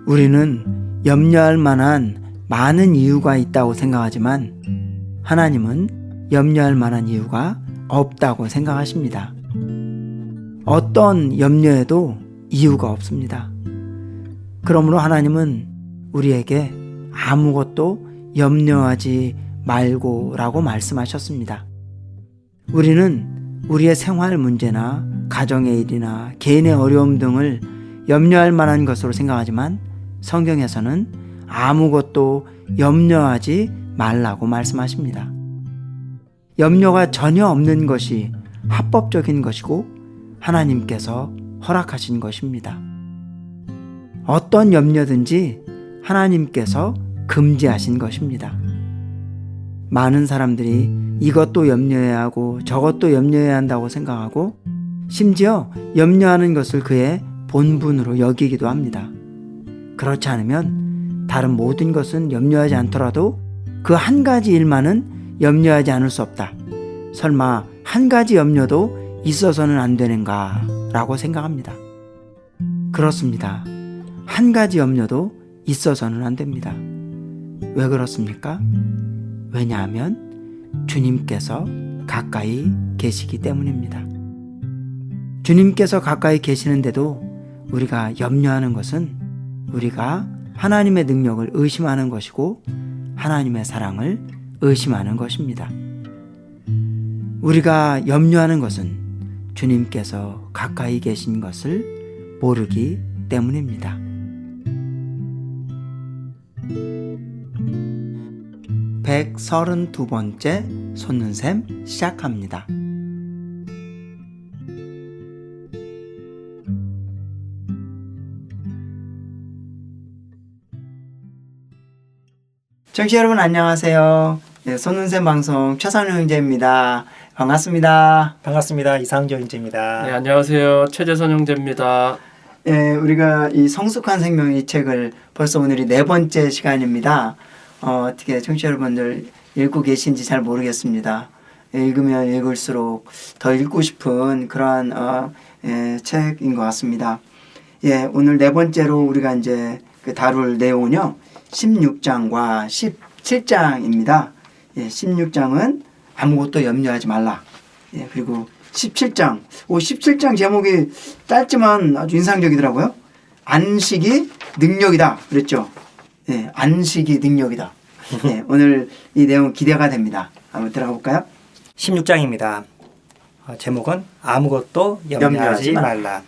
우리는 염려할 만한 많은 이유가 있다고 생각하지만 하나님은 염려할 만한 이유가 없다고 생각하십니다. 어떤 염려에도 이유가 없습니다. 그러므로 하나님은 우리에게 아무것도 염려하지 말고 라고 말씀하셨습니다. 우리는 우리의 생활 문제나 가정의 일이나 개인의 어려움 등을 염려할 만한 것으로 생각하지만 성경에서는 아무것도 염려하지 말라고 말씀하십니다. 염려가 전혀 없는 것이 합법적인 것이고 하나님께서 허락하신 것입니다. 어떤 염려든지 하나님께서 금지하신 것입니다. 많은 사람들이 이것도 염려해야 하고 저것도 염려해야 한다고 생각하고 심지어 염려하는 것을 그의 본분으로 여기기도 합니다. 그렇지 않으면 다른 모든 것은 염려하지 않더라도 그 한 가지 일만은 염려하지 않을 수 없다. 설마 한 가지 염려도 있어서는 안 되는가 라고 생각합니다. 그렇습니다. 한 가지 염려도 있어서는 안 됩니다. 왜 그렇습니까? 왜냐하면 주님께서 가까이 계시기 때문입니다. 주님께서 가까이 계시는데도 우리가 염려하는 것은 우리가 하나님의 능력을 의심하는 것이고 하나님의 사랑을 의심하는 것입니다. 우리가 염려하는 것은 주님께서 가까이 계신 것을 모르기 때문입니다. 132번째 솟는샘 시작합니다. 청취자 여러분 안녕하세요. 솟는샘 방송 최선우 형제입니다. 반갑습니다. 반갑습니다. 이상조 형제입니다. 네, 안녕하세요. 최재선 형제입니다. 우리가 이 성숙한 생명 이 책을 벌써 오늘이 4번째 시간입니다. 어떻게 청취자 여러분들 읽고 계신지 잘 모르겠습니다. 읽으면 읽을수록 더 읽고 싶은 그러한 책인 것 같습니다. 오늘 4번째로 우리가 이제 다룰 내용은요. 16장과 17장입니다. 16장은 아무것도 염려하지 말라. 그리고 17장. 17장 제목이 짧지만 아주 인상적이더라고요. 안식이 능력이다. 그랬죠. 안식이 능력이다. 오늘 이 내용 기대가 됩니다. 한번 들어가 볼까요? 16장입니다. 제목은 아무것도 염려하지 말라.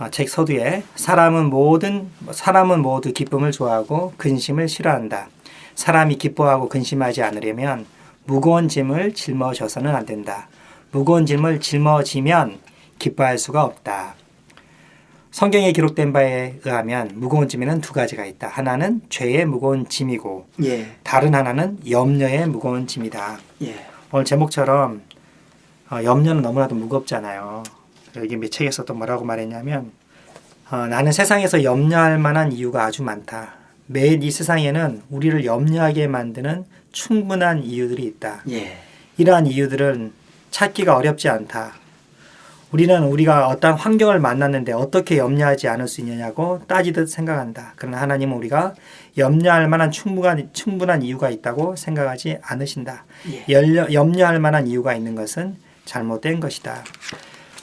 책 서두에 사람은 모두 기쁨을 좋아하고 근심을 싫어한다. 사람이 기뻐하고 근심하지 않으려면 무거운 짐을 짊어져서는 안 된다. 무거운 짐을 짊어지면 기뻐할 수가 없다. 성경에 기록된 바에 의하면 무거운 짐에는 2가지가 있다. 하나는 죄의 무거운 짐이고 다른 하나는 염려의 무거운 짐이다. 오늘 제목처럼 염려는 너무나도 무겁잖아요. 여기 책에서 또 뭐라고 말했냐면 나는 세상에서 염려할 만한 이유가 아주 많다. 매일 이 세상에는 우리를 염려하게 만드는 충분한 이유들이 있다. 이러한 이유들은 찾기가 어렵지 않다. 우리가 어떤 환경을 만났는데 어떻게 염려하지 않을 수 있느냐고 따지듯 생각한다. 그러나 하나님은 우리가 염려할 만한 충분한 이유가 있다고 생각하지 않으신다. 염려할 만한 이유가 있는 것은 잘못된 것이다.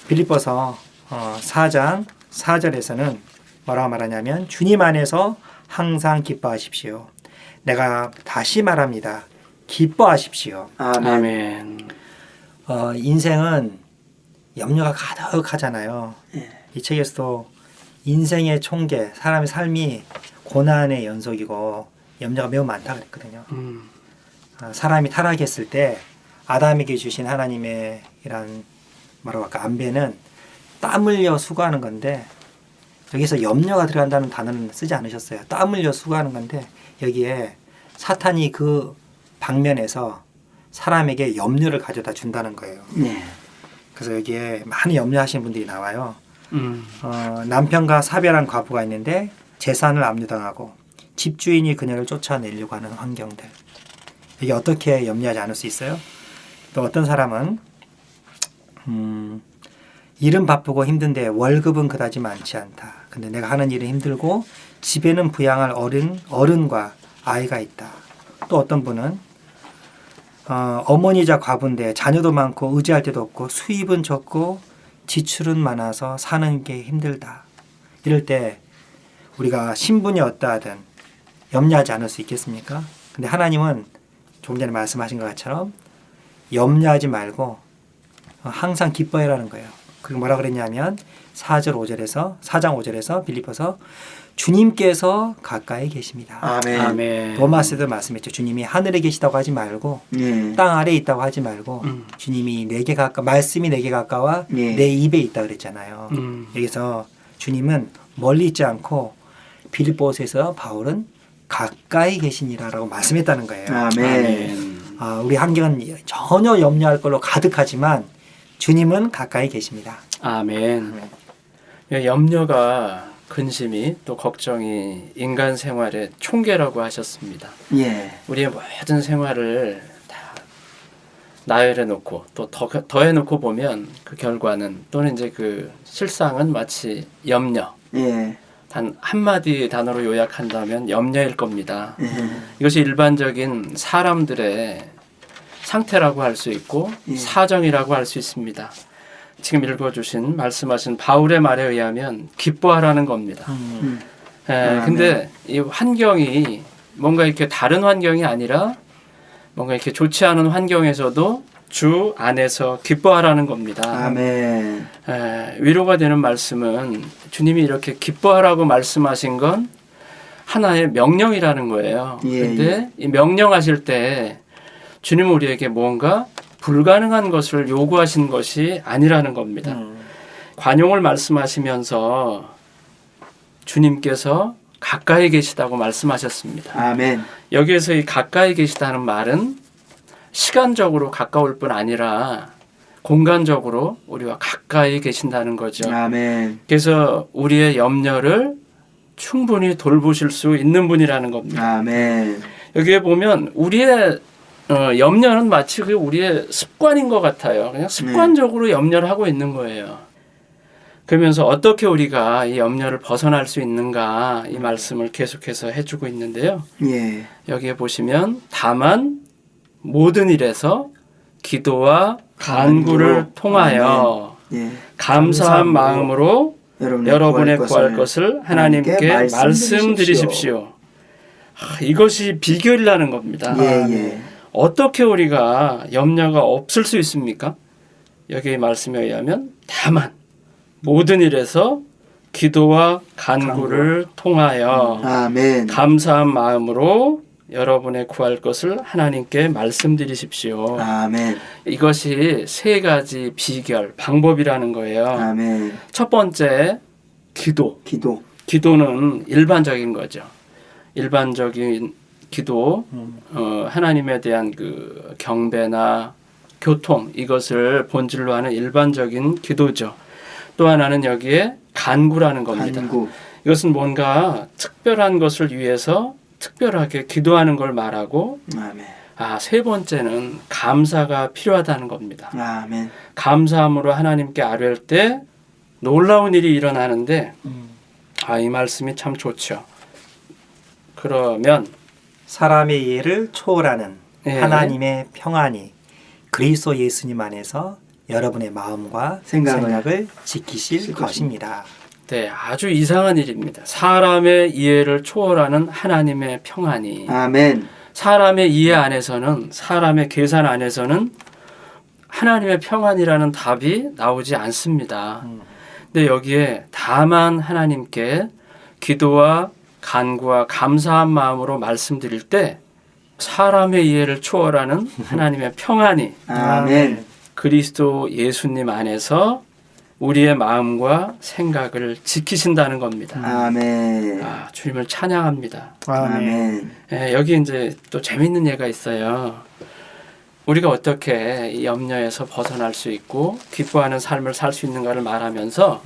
빌립보서 4장 4절에서는 뭐라고 말하냐면 주님 안에서 항상 기뻐하십시오. 내가 다시 말합니다. 기뻐하십시오. 아멘. 인생은 염려가 가득하잖아요. 이 책에서도 인생의 총계, 사람의 삶이 고난의 연속이고 염려가 매우 많다 그랬거든요. 사람이 타락했을 때 아담에게 주신 하나님의 이런 뭐라고 할까 안배는 땀 흘려 수고하는 건데 여기서 염려가 들어간다는 단어는 쓰지 않으셨어요. 땀 흘려 수고하는 건데 여기에 사탄이 그 방면에서 사람에게 염려를 가져다 준다는 거예요. 그래서 여기에 많이 염려하시는 분들이 나와요. 남편과 사별한 과부가 있는데 재산을 압류당하고 집주인이 그녀를 쫓아내려고 하는 환경들. 이게 어떻게 염려하지 않을 수 있어요? 또 어떤 사람은 일은 바쁘고 힘든데 월급은 그다지 많지 않다. 근데 내가 하는 일은 힘들고 집에는 부양할 어른과 아이가 있다. 또 어떤 분은 어머니자 과부인데 자녀도 많고 의지할 데도 없고 수입은 적고 지출은 많아서 사는 게 힘들다. 이럴 때 우리가 신분이 어떠하든 염려하지 않을 수 있겠습니까? 근데 하나님은 조금 전에 말씀하신 것처럼 염려하지 말고 항상 기뻐해라는 거예요. 그리고 뭐라 그랬냐면 4장 5절에서 빌립보서 주님께서 가까이 계십니다. 아멘. 아멘. 로마서도 말씀했죠. 주님이 하늘에 계시다고 하지 말고 예. 땅 아래에 있다고 하지 말고 주님이 말씀이 내게 가까워 예. 내 입에 있다 그랬잖아요. 여기서 주님은 멀리 있지 않고 빌립보서에서 바울은 가까이 계시니라라고 말씀했다는 거예요. 아멘. 우리 환경은 전혀 염려할 걸로 가득하지만 주님은 가까이 계십니다. 아멘. 염려가 근심이 또 걱정이 인간 생활의 총계라고 하셨습니다. 예. 우리의 모든 생활을 다 나열해 놓고 또 더해 놓고 보면 그 결과는 또는 이제 그 실상은 마치 염려. 예. 단 한마디 단어로 요약한다면 염려일 겁니다. 예. 이것이 일반적인 사람들의 상태라고 할 수 있고 예. 사정이라고 할 수 있습니다. 지금 읽어주신 말씀하신 바울의 말에 의하면 기뻐하라는 겁니다. 근데 이 환경이 뭔가 이렇게 다른 환경이 아니라 뭔가 이렇게 좋지 않은 환경에서도 주 안에서 기뻐하라는 겁니다. 아멘. 위로가 되는 말씀은 주님이 이렇게 기뻐하라고 말씀하신 건 하나의 명령이라는 거예요. 예, 그런데 이 명령하실 때 주님은 우리에게 뭔가 불가능한 것을 요구하신 것이 아니라는 겁니다. 관용을 말씀하시면서 주님께서 가까이 계시다고 말씀하셨습니다. 아멘. 여기에서 이 가까이 계시다는 말은 시간적으로 가까울 뿐 아니라 공간적으로 우리와 가까이 계신다는 거죠. 아멘. 그래서 우리의 염려를 충분히 돌보실 수 있는 분이라는 겁니다. 아멘. 여기에 보면 우리의 염려는 마치 그 우리의 습관인 것 같아요. 그냥 습관적으로 염려를 하고 있는 거예요. 그러면서 어떻게 우리가 이 염려를 벗어날 수 있는가 이 말씀을 계속해서 해주고 있는데요. 예. 여기에 보시면 다만 모든 일에서 기도와 간구를 통하여 예. 감사한 마음으로 여러분의 구할 것을 하나님께 하나님께 말씀드리십시오. 이것이 비결이라는 겁니다. 예, 예. 어떻게 우리가 염려가 없을 수 있습니까? 여기 말씀에 의하면 다만 모든 일에서 기도와 간구를 통하여 아멘. 감사한 마음으로 여러분의 구할 것을 하나님께 말씀드리십시오. 아멘. 이것이 세 가지 비결, 방법이라는 거예요. 아멘. 첫 번째, 기도. 기도. 기도는 일반적인 거죠. 일반적인 기도, 하나님에 대한 그 경배나 교통, 이것을 본질로 하는 일반적인 기도죠. 또 하나는 여기에 간구라는 겁니다. 간구. 이것은 뭔가 특별한 것을 위해서 특별하게 기도하는 걸 말하고, 아멘. 세 번째는 감사가 필요하다는 겁니다. 아멘. 감사함으로 하나님께 아뢰을 때 놀라운 일이 일어나는데, 이 말씀이 참 좋죠. 그러면 사람의 이해를 초월하는 예. 하나님의 평안이 그리스도 예수님 안에서 여러분의 마음과 생각을 지키실 것입니다. 네, 아주 이상한 일입니다. 사람의 이해를 초월하는 하나님의 평안이 아멘. 사람의 이해 안에서는 사람의 계산 안에서는 하나님의 평안이라는 답이 나오지 않습니다. 근데 여기에 다만 하나님께 기도와 간구와 감사한 마음으로 말씀드릴 때 사람의 이해를 초월하는 하나님의 평안이 아멘. 그리스도 예수님 안에서 우리의 마음과 생각을 지키신다는 겁니다. 아멘. 주님을 찬양합니다. 아멘. 여기 이제 또 재밌는 예가 있어요. 우리가 어떻게 이 염려에서 벗어날 수 있고 기뻐하는 삶을 살 수 있는가를 말하면서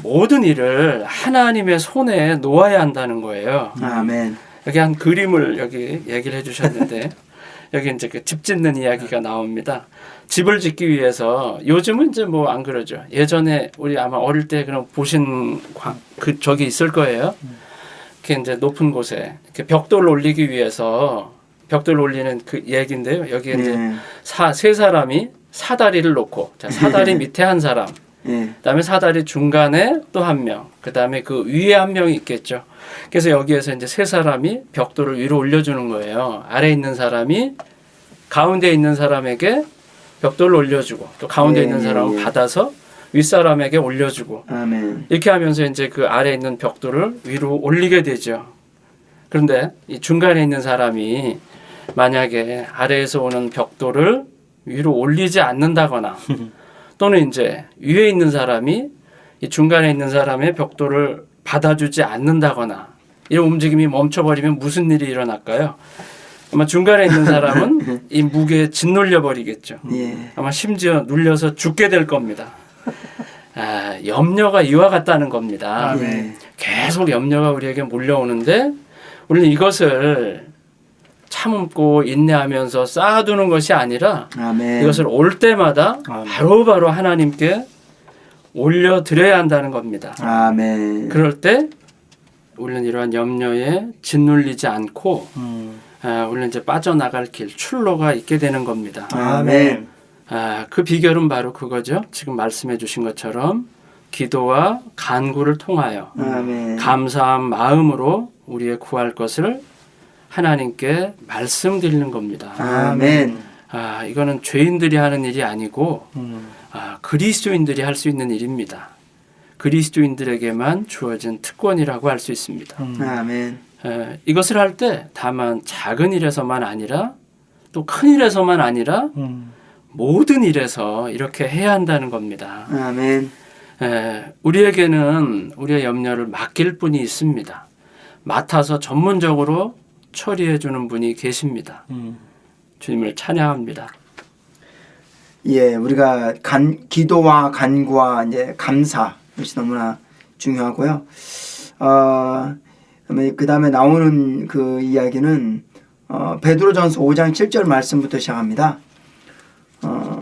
모든 일을 하나님의 손에 놓아야 한다는 거예요. 아멘. 여기 한 그림을 여기 얘기를 해주셨는데 여기 이제 그 집 짓는 이야기가 나옵니다. 집을 짓기 위해서 요즘은 이제 뭐 안 그러죠. 예전에 우리 아마 어릴 때 그럼 보신 그 저기 있을 거예요. 이렇게 이제 높은 곳에 이렇게 벽돌을 올리기 위해서 벽돌 올리는 그 얘기인데요. 여기 이제 예. 세 사람이 사다리를 놓고 자, 사다리 밑에 한 사람, 예. 그다음에 사다리 중간에 또 한 명, 그다음에 그 위에 한 명이 있겠죠. 그래서 여기에서 이제 세 사람이 벽돌을 위로 올려주는 거예요. 아래 있는 사람이 가운데 있는 사람에게 벽돌을 올려주고 또 가운데 예, 있는 예, 사람은 예. 받아서 윗사람에게 올려주고 아멘. 이렇게 하면서 이제 그 아래 있는 벽돌을 위로 올리게 되죠. 그런데 이 중간에 있는 사람이 만약에 아래에서 오는 벽돌을 위로 올리지 않는다거나 또는 이제 위에 있는 사람이 이 중간에 있는 사람의 벽돌을 받아주지 않는다거나 이런 움직임이 멈춰버리면 무슨 일이 일어날까요? 아마 중간에 있는 사람은 이 무게에 짓눌려 버리겠죠. 예. 아마 심지어 눌려서 죽게 될 겁니다. 아, 염려가 이와 같다는 겁니다. 예. 계속 염려가 우리에게 몰려오는데 우리는 이것을 참고 인내하면서 쌓아두는 것이 아니라 아멘. 이것을 올 때마다 아멘. 바로바로 하나님께 올려드려야 한다는 겁니다. 아멘. 그럴 때 우리는 이러한 염려에 짓눌리지 않고 우리는 이제 빠져나갈 길, 출로가 있게 되는 겁니다. 아멘. 그 비결은 바로 그거죠. 지금 말씀해 주신 것처럼 기도와 간구를 통하여 아멘. 감사한 마음으로 우리의 구할 것을 하나님께 말씀드리는 겁니다. 아멘. 이거는 죄인들이 하는 일이 아니고 그리스도인들이 할 수 있는 일입니다. 그리스도인들에게만 주어진 특권이라고 할 수 있습니다. 아멘. 이것을 할 때 다만 작은 일에서만 아니라 또 큰 일에서만 아니라 모든 일에서 이렇게 해야 한다는 겁니다. 아멘. 우리에게는 우리의 염려를 맡길 분이 있습니다. 맡아서 전문적으로 처리해 주는 분이 계십니다. 주님을 찬양합니다. 예, 우리가 기도와 간구와 이제 감사 이것이 너무나 중요하고요. 그 다음에 나오는 그 이야기는 베드로전서 5장 7절 말씀부터 시작합니다.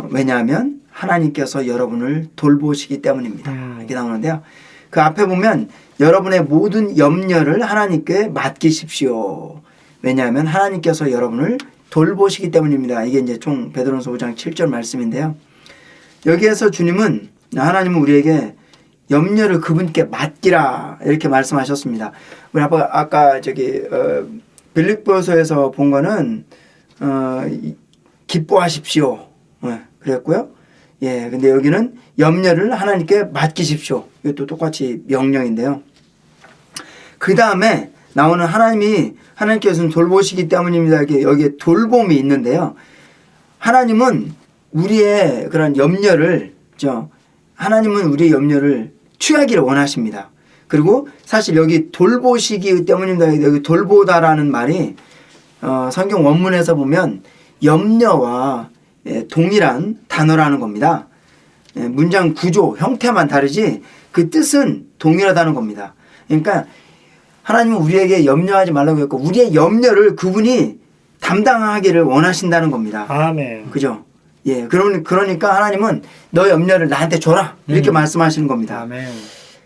왜냐하면 하나님께서 여러분을 돌보시기 때문입니다. 이렇게 나오는데요. 그 앞에 보면 여러분의 모든 염려를 하나님께 맡기십시오. 왜냐하면 하나님께서 여러분을 돌보시기 때문입니다. 이게 이제 총 베드로전서 5장 7절 말씀인데요. 여기에서 주님은 하나님은 우리에게 염려를 그분께 맡기라 이렇게 말씀하셨습니다. 우리 아까 저기 빌립보서에서 본 거는 기뻐하십시오. 그랬고요. 예, 근데 여기는 염려를 하나님께 맡기십시오. 이것도 똑같이 명령인데요. 그 다음에 나오는 하나님께서는 돌보시기 때문입니다. 여기에 돌봄이 있는데요. 하나님은 우리의 그런 염려를 하나님은 우리의 염려를 취하기를 원하십니다. 그리고 사실 여기 돌보시기 때문입니다. 여기 돌보다라는 말이 성경 원문에서 보면 염려와 동일한 단어라는 겁니다. 문장 구조, 형태만 다르지 그 뜻은 동일하다는 겁니다. 그러니까 하나님은 우리에게 염려하지 말라고 했고 우리의 염려를 그분이 담당하기를 원하신다는 겁니다. 아멘. 그죠? 예, 그러니까 하나님은 너 염려를 나한테 줘라 이렇게 말씀하시는 겁니다. 아멘.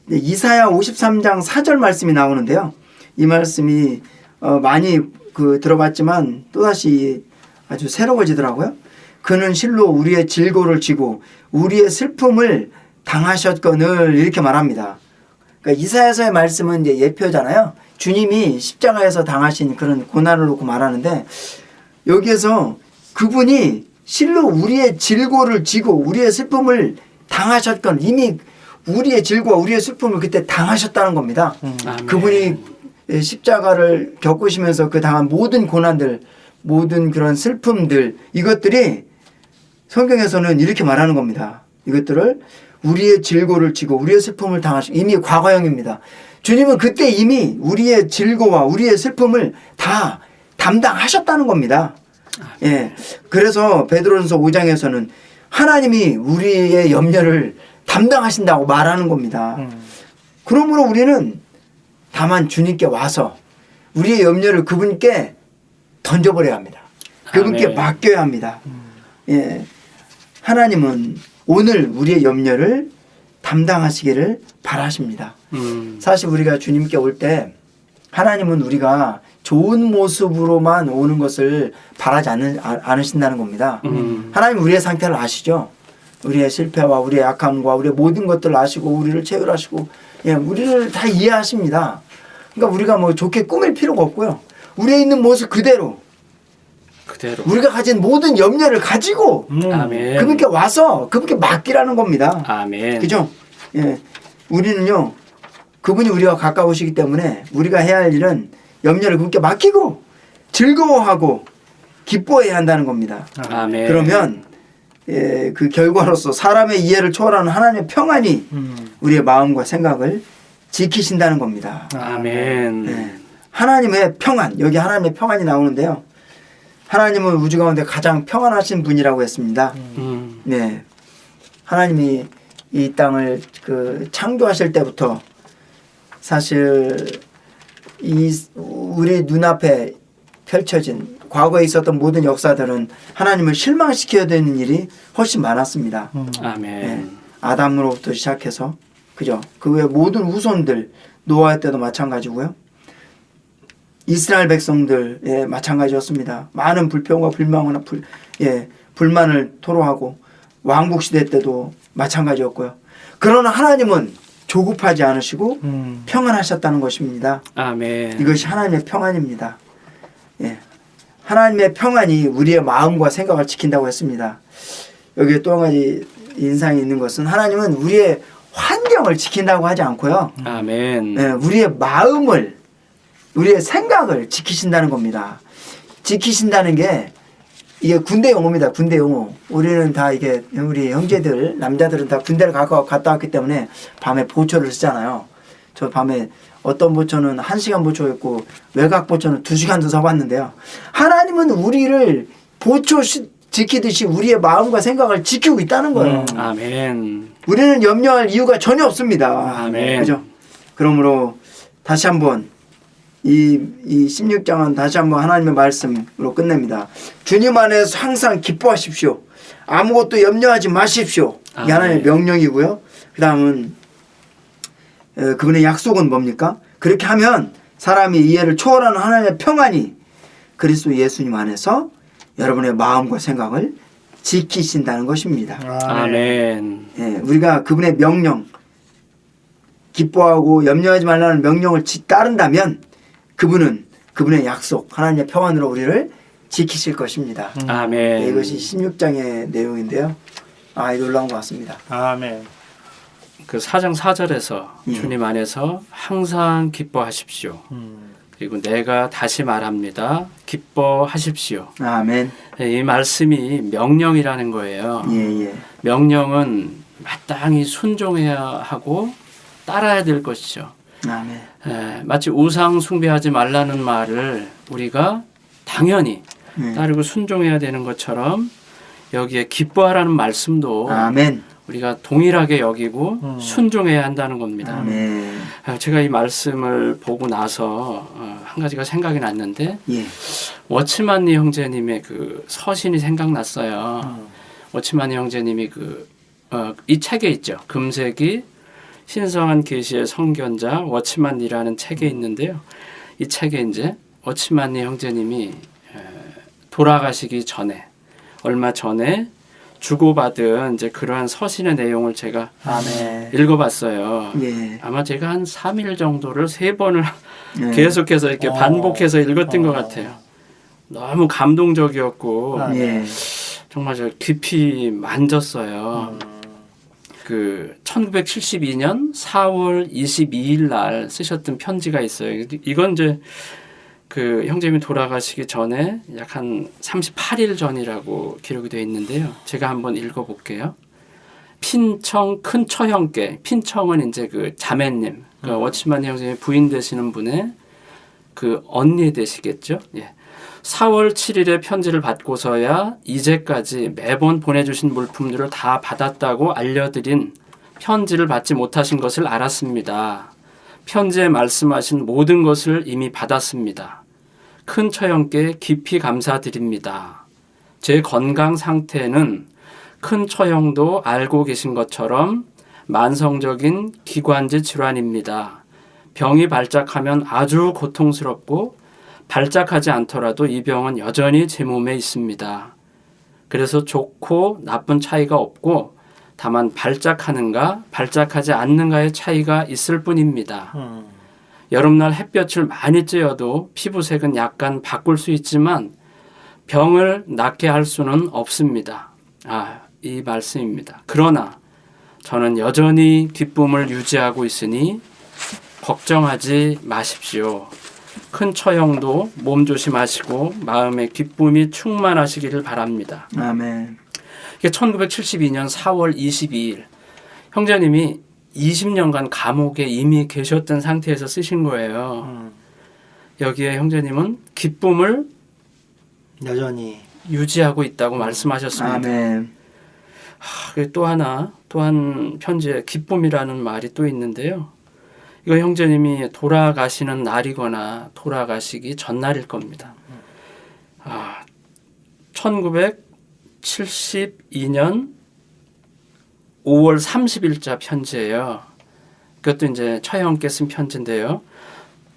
이사야 53장 4절 말씀이 나오는데요. 이 말씀이 많이 들어봤지만 또다시 아주 새로워지더라고요. 그는 실로 우리의 질고를 지고 우리의 슬픔을 당하셨거늘 이렇게 말합니다. 그러니까 이사야서의 말씀은 이제 예표잖아요. 주님이 십자가에서 당하신 그런 고난을 놓고 말하는데 여기에서 그분이 실로 우리의 질고를 지고 우리의 슬픔을 당하셨건 이미 우리의 질고와 우리의 슬픔을 그때 당하셨다는 겁니다. 그분이 십자가를 겪으시면서 그 당한 모든 고난들, 모든 그런 슬픔들 이것들이 성경에서는 이렇게 말하는 겁니다. 이것들을 우리의 질고를 지고 우리의 슬픔을 당하시고 이미 과거형입니다. 주님은 그때 이미 우리의 질고와 우리의 슬픔을 다 담당하셨다는 겁니다. 예. 그래서 베드로전서 5장에서는 하나님이 우리의 염려를 담당하신다고 말하는 겁니다. 그러므로 우리는 다만 주님께 와서 우리의 염려를 그분께 던져버려야 합니다. 그분께 아멘. 맡겨야 합니다. 예, 하나님은 오늘 우리의 염려를 담당하시기를 바라십니다. 사실 우리가 주님께 올 때 하나님은 우리가 좋은 모습으로만 오는 것을 바라지 않으신다는 겁니다. 하나님 우리의 상태를 아시죠? 우리의 실패와 우리의 약함과 우리의 모든 것들을 아시고 우리를 체휼하시고 예, 우리를 다 이해하십니다. 그러니까 우리가 뭐 좋게 꾸밀 필요가 없고요. 우리에 있는 모습 그대로 우리가 가진 모든 염려를 가지고 아멘. 그분께 와서 그분께 맡기라는 겁니다. 아멘. 그죠? 예. 우리는요, 그분이 우리와 가까우시기 때문에 우리가 해야 할 일은 염려를 그분께 맡기고 즐거워하고 기뻐해야 한다는 겁니다. 아멘. 그러면 예, 그 결과로서 사람의 이해를 초월하는 하나님의 평안이 우리의 마음과 생각을 지키신다는 겁니다. 아멘. 네. 하나님의 평안, 여기 하나님의 평안이 나오는데요. 하나님은 우주 가운데 가장 평안하신 분이라고 했습니다. 네, 하나님이 이 땅을 그 창조하실 때부터 사실 우리 눈앞에 펼쳐진 과거에 있었던 모든 역사들은 하나님을 실망시켜야 되는 일이 훨씬 많았습니다. 아멘. 네, 아담으로부터 시작해서 그죠? 그 외 모든 후손들 노아 때도 마찬가지고요. 이스라엘 백성들 예, 마찬가지였습니다. 많은 불평과 불만과 불만을 토로하고 왕국 시대 때도 마찬가지였고요. 그러나 하나님은 조급하지 않으시고 평안하셨다는 것입니다. 아멘. 이것이 하나님의 평안입니다. 예. 하나님의 평안이 우리의 마음과 생각을 지킨다고 했습니다. 여기에 또 한 가지 인상이 있는 것은 하나님은 우리의 환경을 지킨다고 하지 않고요. 아멘. 예, 우리의 마음을 우리의 생각을 지키신다는 겁니다. 지키신다는 게 이게 군대 용어입니다. 군대 용어. 우리는 다 이게 우리 형제들 남자들은 다 군대를 갔다 왔기 때문에 밤에 보초를 쓰잖아요. 저 밤에 어떤 보초는 1시간 보초였고 외곽 보초는 2시간도 서봤는데요. 하나님은 우리를 보초 지키듯이 우리의 마음과 생각을 지키고 있다는 거예요. 아멘. 우리는 염려할 이유가 전혀 없습니다. 아멘. 그죠? 그러므로 다시 한번 이 16장은 다시 한번 하나님의 말씀으로 끝냅니다. 주님 안에서 항상 기뻐하십시오. 아무것도 염려하지 마십시오. 이게 하나님의 명령이고요. 그 다음은 그분의 약속은 뭡니까? 그렇게 하면 사람이 이해를 초월하는 하나님의 평안이 그리스도 예수님 안에서 여러분의 마음과 생각을 지키신다는 것입니다. 아멘. 예, 우리가 그분의 명령, 기뻐하고 염려하지 말라는 명령을 따른다면 그분의 약속, 하나님의 평안으로 우리를 지키실 것입니다. 아멘. 네, 이것이 16장의 내용인데요. 이 놀라운 것 같습니다. 아멘. 그 4장 4절에서 예. 주님 안에서 항상 기뻐하십시오. 그리고 내가 다시 말합니다. 기뻐하십시오. 아멘. 이 말씀이 명령이라는 거예요. 예. 명령은 마땅히 순종해야 하고 따라야 될 것이죠. 아멘. 마치 우상 숭배하지 말라는 말을 우리가 당연히 네. 따르고 순종해야 되는 것처럼 여기에 기뻐하라는 말씀도 아멘. 우리가 동일하게 여기고 순종해야 한다는 겁니다. 아멘. 제가 이 말씀을 보고 나서 한 가지가 생각이 났는데 예. 워치만니 형제님의 그 서신이 생각났어요. 워치만니 형제님이 이 책에 있죠. 금색이 신성한 계시의 성견자 워치만니라는 책에 있는데요. 이 책에 이제 워치만니 형제님이 돌아가시기 전에 얼마 전에 주고받은 이제 그러한 서신의 내용을 제가 아멘. 읽어봤어요. 예. 아마 제가 한 3일 정도를 3번을 예. 계속해서 이렇게 반복해서 읽었던 것 같아요. 너무 감동적이었고 예. 정말 저 깊이 만졌어요. 그 1972년 4월 22일 날 쓰셨던 편지가 있어요. 이건 이제 그 형제님이 돌아가시기 전에 약 한 38일 전이라고 기록이 되어 있는데요. 제가 한번 읽어볼게요. 핀청 큰 처형께, 핀청은 이제 그 자매님, 그 워치만 형제님 부인 되시는 분의 그 언니 되시겠죠. 예. 4월 7일에 편지를 받고서야 이제까지 매번 보내주신 물품들을 다 받았다고 알려드린 편지를 받지 못하신 것을 알았습니다. 편지에 말씀하신 모든 것을 이미 받았습니다. 큰 처형께 깊이 감사드립니다. 제 건강 상태는 큰 처형도 알고 계신 것처럼 만성적인 기관지 질환입니다. 병이 발작하면 아주 고통스럽고 발작하지 않더라도 이 병은 여전히 제 몸에 있습니다. 그래서 좋고 나쁜 차이가 없고 다만 발작하는가 발작하지 않는가의 차이가 있을 뿐입니다. 여름날 햇볕을 많이 쬐어도 피부색은 약간 바꿀 수 있지만 병을 낫게 할 수는 없습니다. 이 말씀입니다. 그러나 저는 여전히 기쁨을 유지하고 있으니 걱정하지 마십시오. 큰 처형도 몸 조심하시고 마음의 기쁨이 충만하시기를 바랍니다. 아멘. 이게 1972년 4월 22일 형제님이 20년간 감옥에 이미 계셨던 상태에서 쓰신 거예요. 여기에 형제님은 기쁨을 여전히 유지하고 있다고 말씀하셨습니다. 아멘. 또 한 편지에 기쁨이라는 말이 또 있는데요. 이거 형제님이 돌아가시는 날이거나 돌아가시기 전날일 겁니다. 1972년 5월 30일자 편지예요. 그것도 이제 처형께 쓴 편지인데요.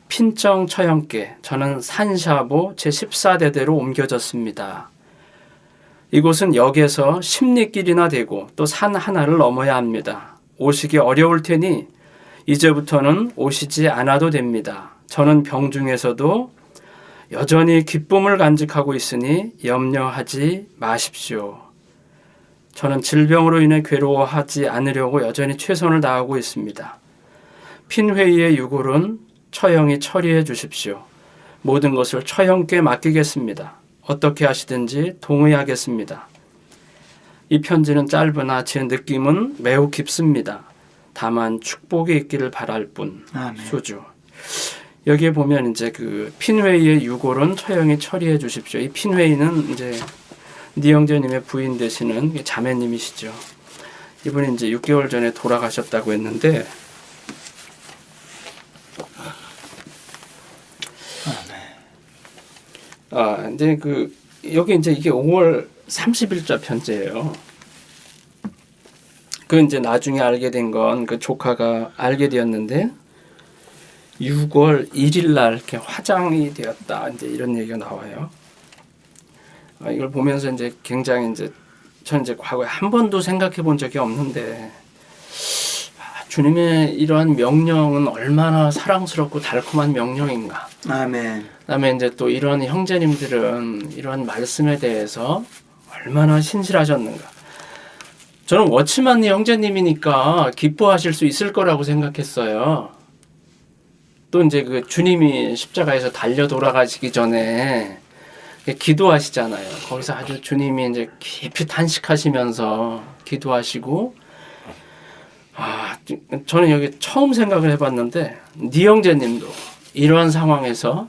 핀정 처형께 저는 산샤보 제14대대로 옮겨졌습니다. 이곳은 역에서 10리길이나 되고 또 산 하나를 넘어야 합니다. 오시기 어려울 테니 이제부터는 오시지 않아도 됩니다. 저는 병중에서도 여전히 기쁨을 간직하고 있으니 염려하지 마십시오. 저는 질병으로 인해 괴로워하지 않으려고 여전히 최선을 다하고 있습니다. 핀회의의 유골은 처형이 처리해 주십시오. 모든 것을 처형께 맡기겠습니다. 어떻게 하시든지 동의하겠습니다. 이 편지는 짧으나 제 느낌은 매우 깊습니다. 다만 축복이 있기를 바랄 뿐. 아멘. 수주. 여기에 보면 이제 그 핀회의의 유골은 처형이 처리해 주십시오. 이 핀회의는 이제 니영재님의 부인 되시는 자매님이시죠. 이분이 이제 6개월 전에 돌아가셨다고 했는데, 근데 여기 이제 이게 5월 30일자 편지예요. 그 이제 나중에 알게 된 건 그 조카가 알게 되었는데 6월 1일 날 이렇게 화장이 되었다. 이제 이런 얘기가 나와요. 이걸 보면서 이제 굉장히 이제 저는 이제 과거에 한 번도 생각해 본 적이 없는데 주님의 이러한 명령은 얼마나 사랑스럽고 달콤한 명령인가. 아멘. 그다음에 이제 또 이런 형제님들은 이러한 말씀에 대해서 얼마나 신실하셨는가. 저는 워치만니 형제님이니까 기뻐하실 수 있을 거라고 생각했어요. 또 이제 그 주님이 십자가에서 달려 돌아가시기 전에 기도하시잖아요. 거기서 아주 주님이 이제 깊이 탄식하시면서 기도하시고, 저는 여기 처음 생각을 해봤는데 니 형제님도 이러한 상황에서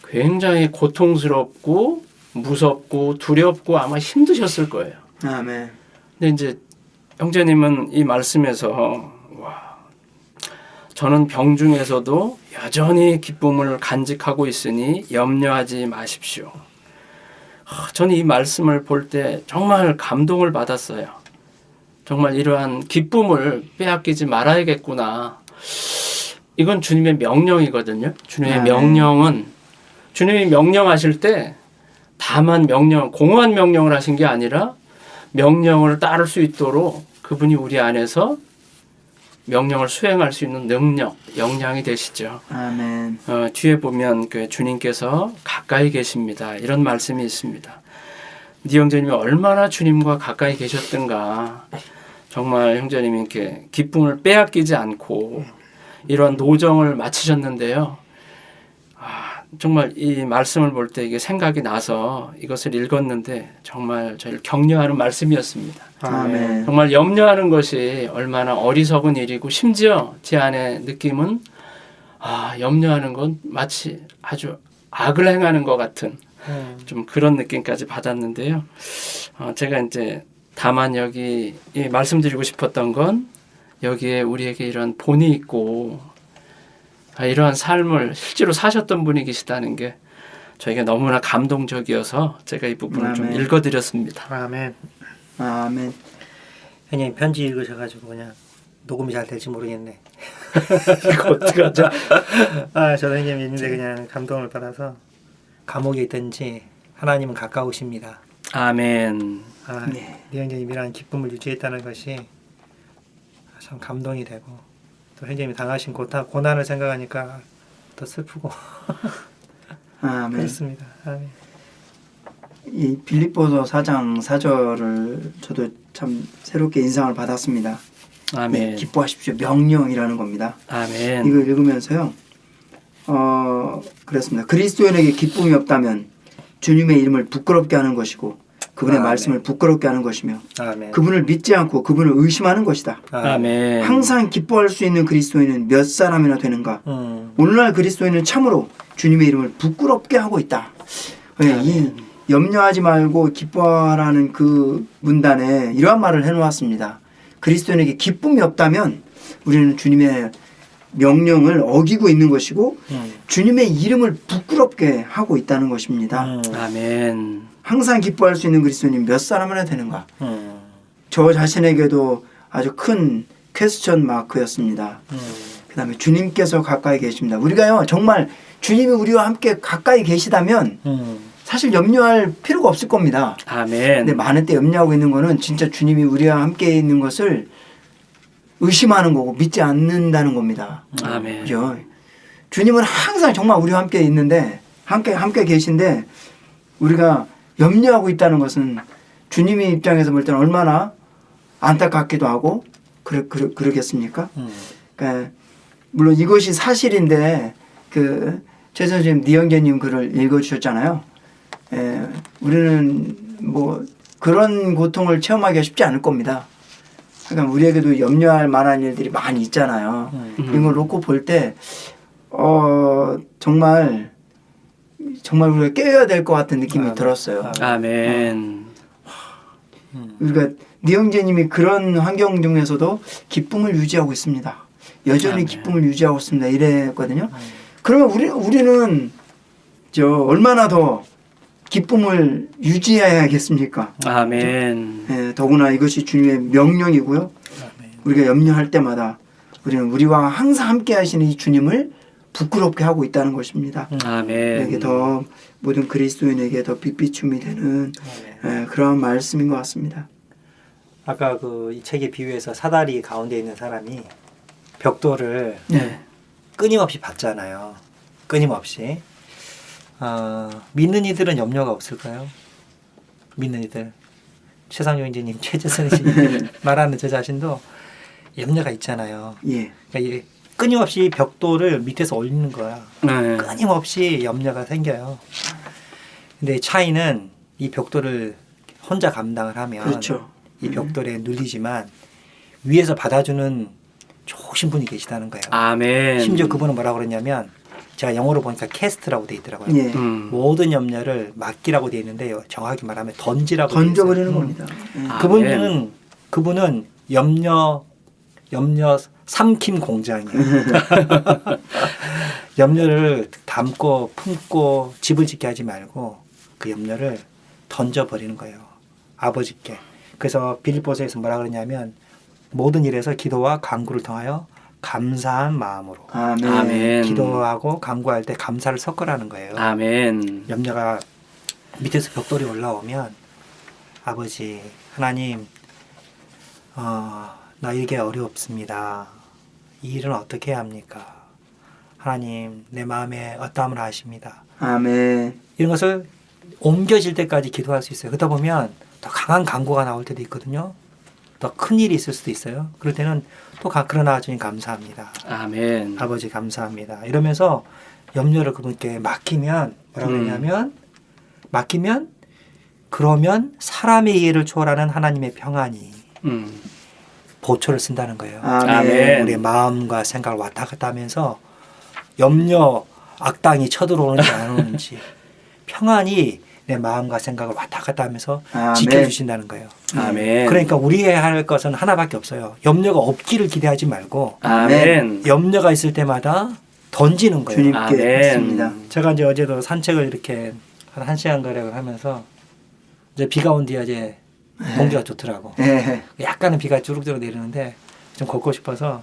굉장히 고통스럽고 무섭고 두렵고 아마 힘드셨을 거예요. 아멘. 근데 이제 형제님은 이 말씀에서 저는 병 중에서도 여전히 기쁨을 간직하고 있으니 염려하지 마십시오. 저는 이 말씀을 볼 때 정말 감동을 받았어요. 정말 이러한 기쁨을 빼앗기지 말아야겠구나. 이건 주님의 명령이거든요. 주님의 명령은 주님이 명령하실 때 다만 공허한 명령을 하신 게 아니라 명령을 따를 수 있도록 그분이 우리 안에서 명령을 수행할 수 있는 능력, 역량이 되시죠. 아멘. 뒤에 보면 그 주님께서 가까이 계십니다. 이런 말씀이 있습니다. 니 형제님이 얼마나 주님과 가까이 계셨던가. 정말 형제님이 이렇게 기쁨을 빼앗기지 않고 이러한 노정을 마치셨는데요. 정말 이 말씀을 볼 때 이게 생각이 나서 이것을 읽었는데 정말 저희를 격려하는 말씀이었습니다. 아멘. 정말 염려하는 것이 얼마나 어리석은 일이고 심지어 제 안에 느낌은 염려하는 건 마치 아주 악을 행하는 것 같은 좀 그런 느낌까지 받았는데요. 제가 이제 다만 여기 말씀드리고 싶었던 건 여기에 우리에게 이런 본이 있고 이러한 삶을 실제로 사셨던 분이 계시다는 게 저에게 너무나 감동적이어서 제가 이 부분을 좀 아멘. 읽어드렸습니다. 아멘. 아멘. 형님 편지 읽으셔가지고 그냥 녹음이 잘 될지 모르겠네. 이거 어떡하죠? 저도 형님 있는데 그냥 감동을 받아서 감옥에 있든지 하나님은 가까우십니다. 아멘. 네. 네 형제님이랑 기쁨을 유지했다는 것이 참 감동이 되고 또 형제님이 당하신 고난을 생각하니까 더 슬프고 아멘. 그렇습니다. 아멘. 이 빌립보서 4장 4절을 저도 참 새롭게 인상을 받았습니다. 아멘. 네, 기뻐하십시오. 명령이라는 겁니다. 아멘. 이걸 읽으면서요. 그랬습니다. 그리스도인에게 기쁨이 없다면 주님의 이름을 부끄럽게 하는 것이고 그분의 아멘. 말씀을 부끄럽게 하는 것이며 아멘. 그분을 믿지 않고 그분을 의심하는 것이다. 아멘. 항상 기뻐할 수 있는 그리스도인은 몇 사람이나 되는가? 오늘날 그리스도인은 참으로 주님의 이름을 부끄럽게 하고 있다. 네, 이 염려하지 말고 기뻐하라는 그 문단에 이러한 말을 해놓았습니다. 그리스도인에게 기쁨이 없다면 우리는 주님의 명령을 어기고 있는 것이고 주님의 이름을 부끄럽게 하고 있다는 것입니다. 아멘. 항상 기뻐할 수 있는 그리스도인이 몇 사람이나 되는가? 저 자신에게도 아주 큰 퀘스천 마크였습니다. 그 다음에 주님께서 가까이 계십니다. 우리가요 정말 주님이 우리와 함께 가까이 계시다면 사실 염려할 필요가 없을 겁니다. 아멘. 근데 많은 때 염려하고 있는 거는 진짜 주님이 우리와 함께 있는 것을 의심하는 거고 믿지 않는다는 겁니다. 아멘. 그죠? 주님은 항상 정말 우리와 함께 있는데 함께 계신데 우리가 염려하고 있다는 것은 주님의 입장에서 볼 때는 얼마나 안타깝기도 하고 그러겠습니까? 그러니까 물론 이것이 사실인데 그 최 선생님 니영재님 글을 읽어주셨잖아요. 우리는 뭐 그런 고통을 체험하기가 쉽지 않을 겁니다. 그러니까 우리에게도 염려할 만한 일들이 많이 있잖아요. 이걸 놓고 볼 때 정말 우리가 깨어야 될 것 같은 느낌이 들었어요. 아멘. 우리가 니영재님이 그런 환경 중에서도 기쁨을 유지하고 있습니다. 여전히 아멘. 기쁨을 유지하고 있습니다. 이랬거든요. 그러면 우리는 얼마나 더 기쁨을 유지해야겠습니까? 아멘. 더구나 이것이 주님의 명령이고요. 우리가 염려할 때마다 우리는 우리와 항상 함께 하시는 이 주님을 부끄럽게 하고 있다는 것입니다. 아멘. 우리에게 더 모든 그리스도인에게 더 빛비춤이 되는 그런 말씀인 것 같습니다. 아까 이 책의 비유에서 사다리 가운데 있는 사람이 벽돌을 네. 끊임없이 받잖아요. 끊임없이. 믿는 이들은 염려가 없을까요? 믿는 이들. 최상용 인재님, 최재선 인재님 말하는 저 자신도 염려가 있잖아요. 예. 그러니까 이게 끊임없이 벽돌을 밑에서 올리는 거야. 네. 끊임없이 염려가 생겨요. 근데 차이는 이 벽돌을 혼자 감당을 하면 그렇죠. 이 벽돌에 눌리지만 위에서 받아주는 좋으신 분이 계시다는 거예요. 아멘. 심지어 그분은 뭐라고 그러냐면 제가 영어로 보니까 캐스트라고 돼 있더라고요. 예. 모든 염려를 맡기라고 돼 있는데요. 정확히 말하면 던지라고 돼 있어요. 던져버리는 겁니다. 그분은 염려 삼킴 공장이에요. 염려를 담고 품고 집을 짓게 하지 말고 그 염려를 던져버리는 거예요. 아버지께. 그래서 빌립보서에서 뭐라 그러냐면 모든 일에서 기도와 간구를 통하여 감사한 마음으로 아멘. 아멘. 기도하고 간구할 때 감사를 섞으라는 거예요. 아멘. 염려가 밑에서 벽돌이 올라오면 아버지 하나님 나에게 어렵습니다. 이 일은 어떻게 해야 합니까? 하나님 내 마음에 어떠함을 아십니다. 아멘. 이런 것을 옮겨질 때까지 기도할 수 있어요. 그러다 보면 더 강한 간구가 나올 때도 있거든요. 더 큰 일이 있을 수도 있어요. 그럴 때는 또 그러나 주님 감사합니다. 아멘. 아버지 감사합니다. 이러면서 염려를 그분께 맡기면 뭐라고 그러냐면 맡기면 그러면 사람의 이해를 초월하는 하나님의 평안이 보초를 쓴다는 거예요. 아멘. 우리의 마음과 생각을 왔다 갔다 하면서 염려 악당이 쳐들어오는지 안 오는지 평안이 내 마음과 생각을 왔다 갔다 하면서 아멘. 지켜주신다는 거예요. 아멘. 그러니까 우리 해야 할 것은 하나밖에 없어요. 염려가 없기를 기대하지 말고 아멘. 염려가 있을 때마다 던지는 거예요. 주님께 아멘. 했습니다. 제가 이제 어제도 산책을 이렇게 한 1시간 가량을 하면서 이제 비가 온 뒤에 이제 공기가 좋더라고. 예. 약간은 비가 주룩주룩 내리는데 좀 걷고 싶어서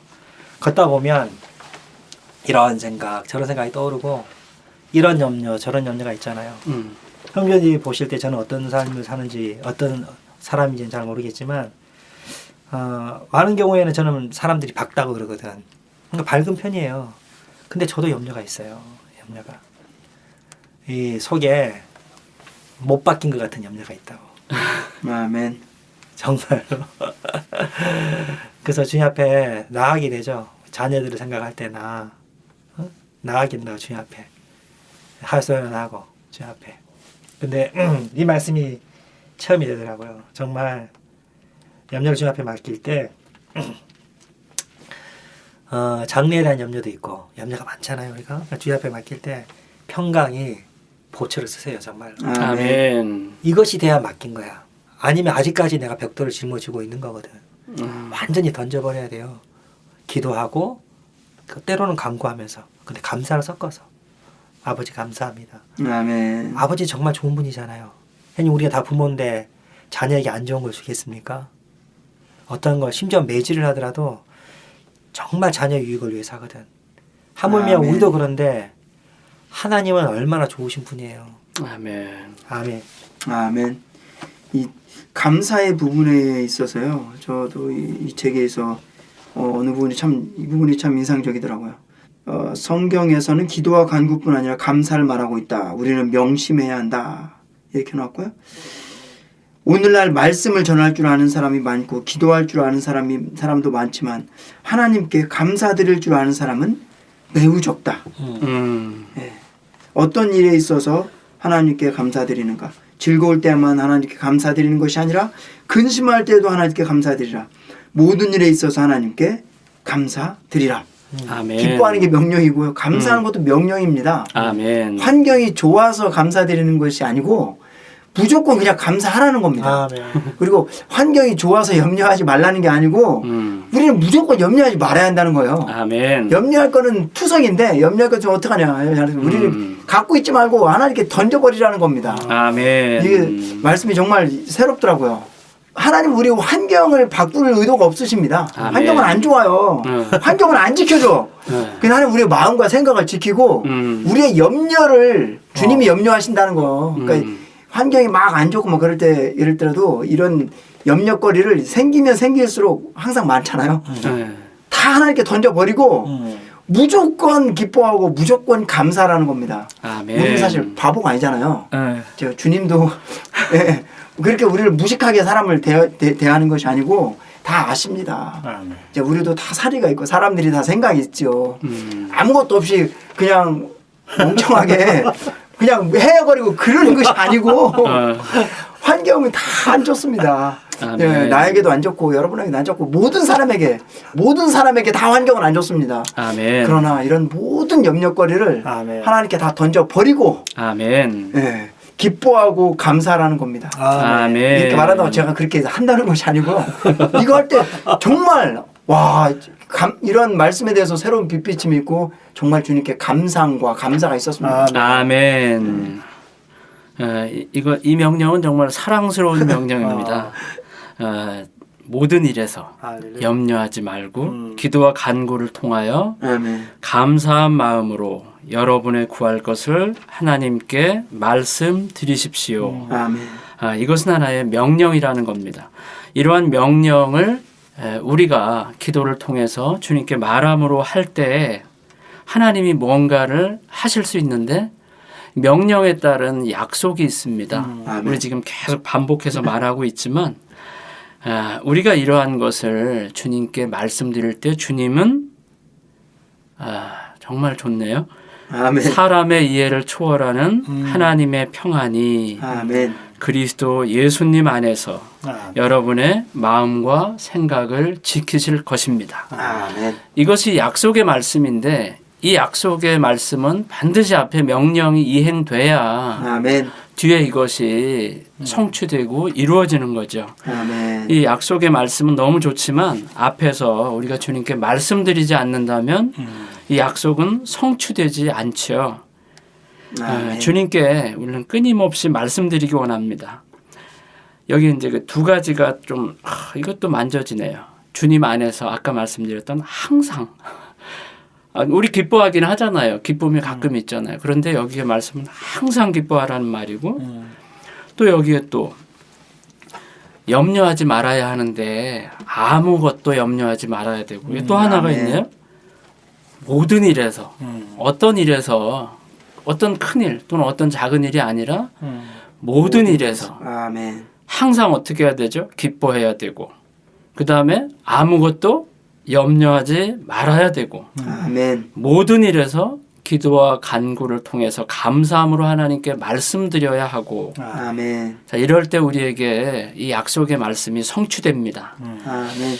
걷다 보면 이런 생각 저런 생각이 떠오르고 이런 염려 저런 염려가 있잖아요. 형제들이 보실 때 저는 어떤 삶을 사는지 어떤 사람인지는 잘 모르겠지만 많은 경우에는 저는 사람들이 밝다고 그러거든. 그러니까 밝은 편이에요. 근데 저도 염려가 있어요. 염려가. 이 속에 못 바뀐 것 같은 염려가 있다고. 아멘. 정말로. 그래서 주님 앞에 나가게 되죠. 자녀들을 생각할 때나 나가게 된다고 주님 앞에. 하소연하고 주님 앞에. 근데 이 말씀이 체험이 되더라고요. 정말 염려를 주님 앞에 맡길 때 장래에 대한 염려도 있고 염려가 많잖아요. 우리가 주님 앞에 맡길 때 평강이 보초를 쓰세요. 정말. 아멘. 이것이 돼야 맡긴 거야. 아니면 아직까지 내가 벽돌을 짊어지고 있는 거거든. 완전히 던져버려야 돼요. 기도하고 때로는 간구하면서 근데 감사를 섞어서 아버지 감사합니다. 아멘. 아버지 정말 좋은 분이잖아요. 형님 우리가 다 부모인데 자녀에게 안 좋은 걸 주겠습니까? 어떤 걸 심지어 매질을 하더라도 정말 자녀 유익을 위해서 하거든. 하물며 아멘. 우리도 그런데 하나님은 얼마나 좋으신 분이에요. 아멘. 아멘. 아멘. 이 감사의 부분에 있어서요. 저도 이 책에서 어느 부분이 이 부분이 참 인상적이더라고요. 성경에서는 기도와 간구뿐 아니라 감사를 말하고 있다. 우리는 명심해야 한다. 이렇게 나왔고요. 오늘날 말씀을 전할 줄 아는 사람이 많고 기도할 줄 아는 사람도 많지만 하나님께 감사드릴 줄 아는 사람은 매우 적다. 예. 어떤 일에 있어서 하나님께 감사드리는가? 즐거울 때만 하나님께 감사드리는 것이 아니라 근심할 때도 하나님께 감사드리라. 모든 일에 있어서 하나님께 감사드리라. 아멘. 기뻐하는 게 명령이고요. 감사하는 것도 명령입니다. 아멘. 환경이 좋아서 감사드리는 것이 아니고 무조건 그냥 감사하라는 겁니다. 아멘. 그리고 환경이 좋아서 염려하지 말라는 게 아니고 우리는 무조건 염려하지 말아야 한다는 거예요. 아멘. 염려할 거는 투성인데 염려할 거 좀 어떡하냐. 우리는 갖고 있지 말고 하나님께 던져버리라는 겁니다. 아멘. 이게 말씀이 정말 새롭더라고요. 하나님 우리 환경을 바꿀 의도가 없으십니다. 아멘. 환경은 안 좋아요. 환경은 안 지켜줘. 그냥 하나님 우리의 마음과 생각을 지키고 우리의 염려를 주님이 염려하신다는 거. 그러니까 환경이 막 안 좋고 뭐 그럴 때 예를 들어도 이런 염려거리를 생기면 생길수록 항상 많잖아요. 다 하나님께 던져버리고 무조건 기뻐하고 무조건 감사라는 겁니다. 아멘. 우리는 사실 바보가 아니잖아요. 네. 저 주님도 예, 그렇게 우리를 무식하게 사람을 대하는 것이 아니고 다 아십니다. 아멘. 이제 우리도 다 사리가 있고 사람들이 다 생각이 있죠. 아무것도 없이 그냥 멍청하게 그냥 헤어버리고 그러는 것이 아니고 환경은 다 안 좋습니다. 예, 나에게도 안 좋고 여러분에게도 안 좋고 모든 사람에게 다 환경은 안 좋습니다. 아멘. 그러나 이런 모든 염려거리를 아멘. 하나님께 다 던져버리고 아멘. 예, 기뻐하고 감사라는 겁니다. 아멘. 이렇게 말한다고 제가 그렇게 한다는 것이 아니고 이거 할 때 정말 와 이런 말씀에 대해서 새로운 빛비침이 있고 정말 주님께 감상과 감사가 있었습니다. 아멘. 이 명령은 정말 사랑스러운 명령입니다. 모든 일에서 염려하지 말고 기도와 간구를 통하여 아멘. 감사한 마음으로 여러분의 구할 것을 하나님께 말씀드리십시오. 아멘. 이것은 하나의 명령이라는 겁니다. 이러한 명령을 우리가 기도를 통해서 주님께 말함으로 할 때 하나님이 뭔가를 하실 수 있는데 명령에 따른 약속이 있습니다. 우리 지금 계속 반복해서 말하고 있지만 우리가 이러한 것을 주님께 말씀드릴 때 주님은 정말 좋네요. 아멘. 사람의 이해를 초월하는 하나님의 평안이 아멘. 그리스도 예수님 안에서 여러분의 마음과 생각을 지키실 것입니다. 아멘. 이것이 약속의 말씀인데 이 약속의 말씀은 반드시 앞에 명령이 이행돼야 아멘. 뒤에 이것이 성취되고 이루어지는 거죠. 아멘. 이 약속의 말씀은 너무 좋지만 앞에서 우리가 주님께 말씀드리지 않는다면 이 약속은 성취되지 않죠. 아멘. 주님께 우리는 끊임없이 말씀드리기 원합니다. 여기 이제 그 두 가지가 좀 이것도 만져지네요. 주님 안에서 아까 말씀드렸던 항상 우리 기뻐하기는 하잖아요. 기쁨이 가끔 있잖아요. 그런데 여기에 말씀은 항상 기뻐하라는 말이고 또 여기에 또 염려하지 말아야 하는데 아무것도 염려하지 말아야 되고 또 하나가 아멘. 있네요. 모든 일에서 어떤 일에서 어떤 큰일 또는 어떤 작은 일이 아니라 모든 일에서 아멘. 항상 어떻게 해야 되죠? 기뻐해야 되고 그 다음에 아무것도 염려하지 말아야 되고 아멘. 모든 일에서 기도와 간구를 통해서 감사함으로 하나님께 말씀드려야 하고 아멘. 자, 이럴 때 우리에게 이 약속의 말씀이 성취됩니다. 아멘.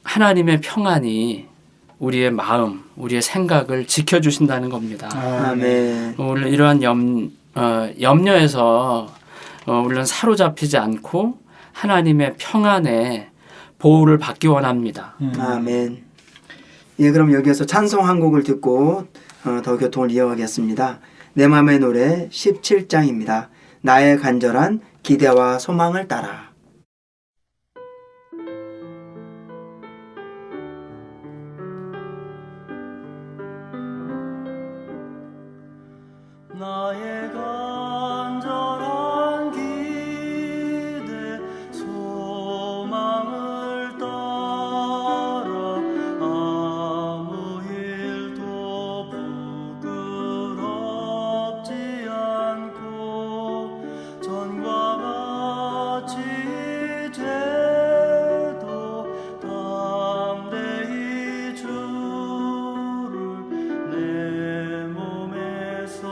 하나님의 평안이 우리의 마음, 우리의 생각을 지켜주신다는 겁니다. 아멘. 우리 이러한 염려에서 우리는 사로잡히지 않고 하나님의 평안에 보호를 받기 원합니다. 아멘. 예, 그럼 여기에서 찬송 한 곡을 듣고 더 교통을 이어가겠습니다. 내 맘의 노래 17장입니다. 나의 간절한 기대와 소망을 따라. 나의 간절한 기대 소망을 따라 아무 일도 부끄럽지 않고 전과 같이 죄도 담대히 주를 내 몸에서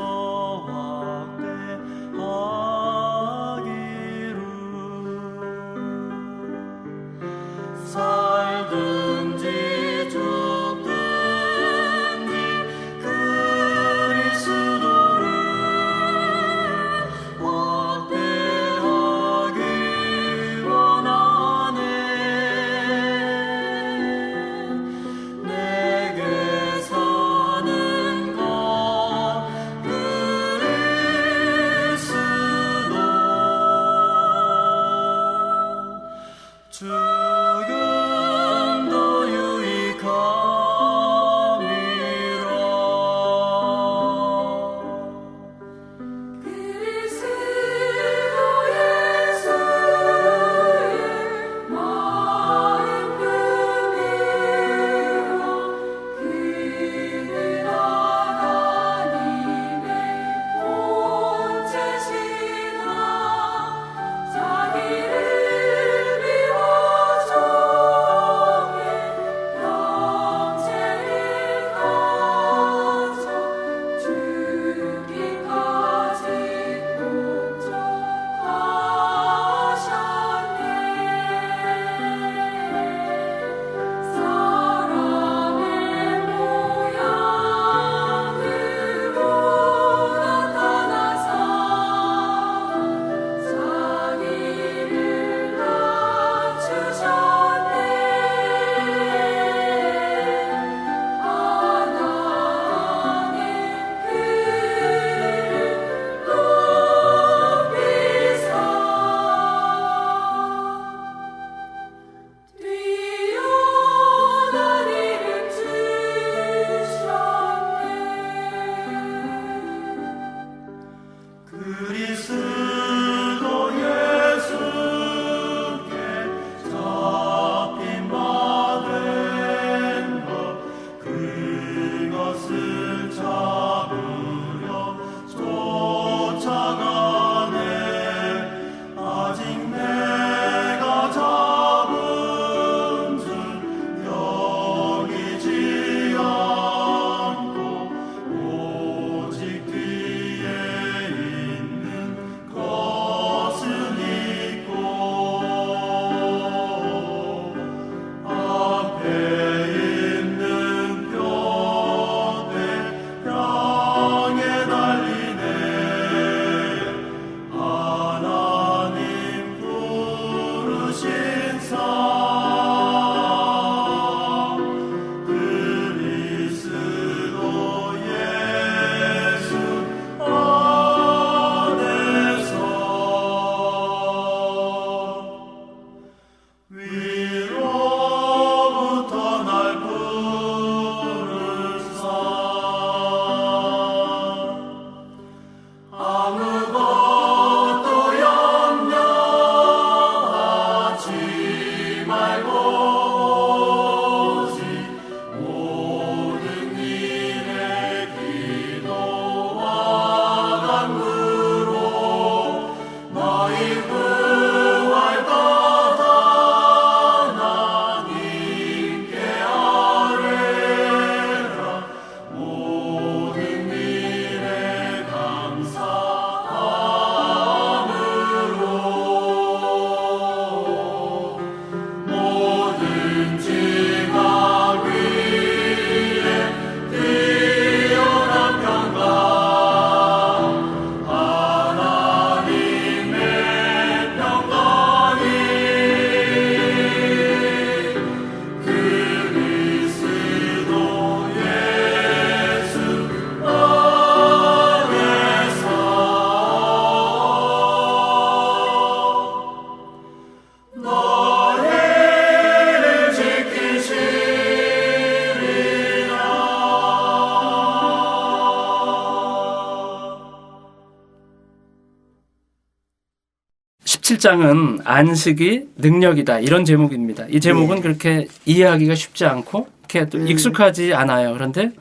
17장은 안식이 능력이다 이런 제목입니다. 이 제목은 네. 그렇게 이해하기가 쉽지 않고 이렇게 또 익숙하지 않아요. 그런데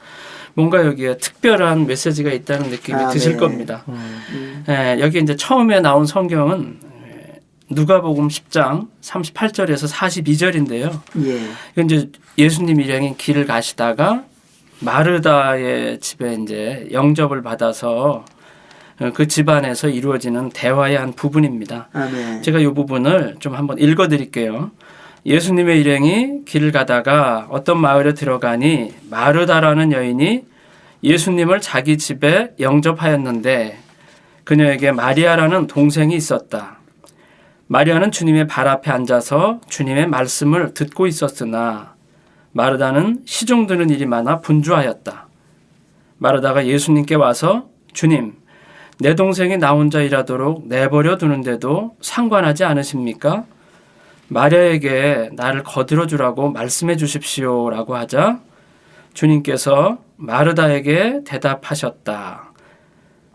뭔가 여기에 특별한 메시지가 있다는 느낌이 드실 네. 겁니다. 여기 이제 처음에 나온 성경은 누가복음 10장 38절에서 42절인데요. 예. 이건 이제 예수님 일행이 길을 가시다가 마르다의 집에 이제 영접을 받아서 그 집안에서 이루어지는 대화의 한 부분입니다. 아멘. 제가 이 부분을 좀 한번 읽어드릴게요. 예수님의 일행이 길을 가다가 어떤 마을에 들어가니 마르다라는 여인이 예수님을 자기 집에 영접하였는데 그녀에게 마리아라는 동생이 있었다. 마리아는 주님의 발 앞에 앉아서 주님의 말씀을 듣고 있었으나 마르다는 시중 드는 일이 많아 분주하였다. 마르다가 예수님께 와서 주님, 내 동생이 나 혼자 일하도록 내버려 두는데도 상관하지 않으십니까? 마리아에게 나를 거들어 주라고 말씀해 주십시오라고 하자 주님께서 마르다에게 대답하셨다.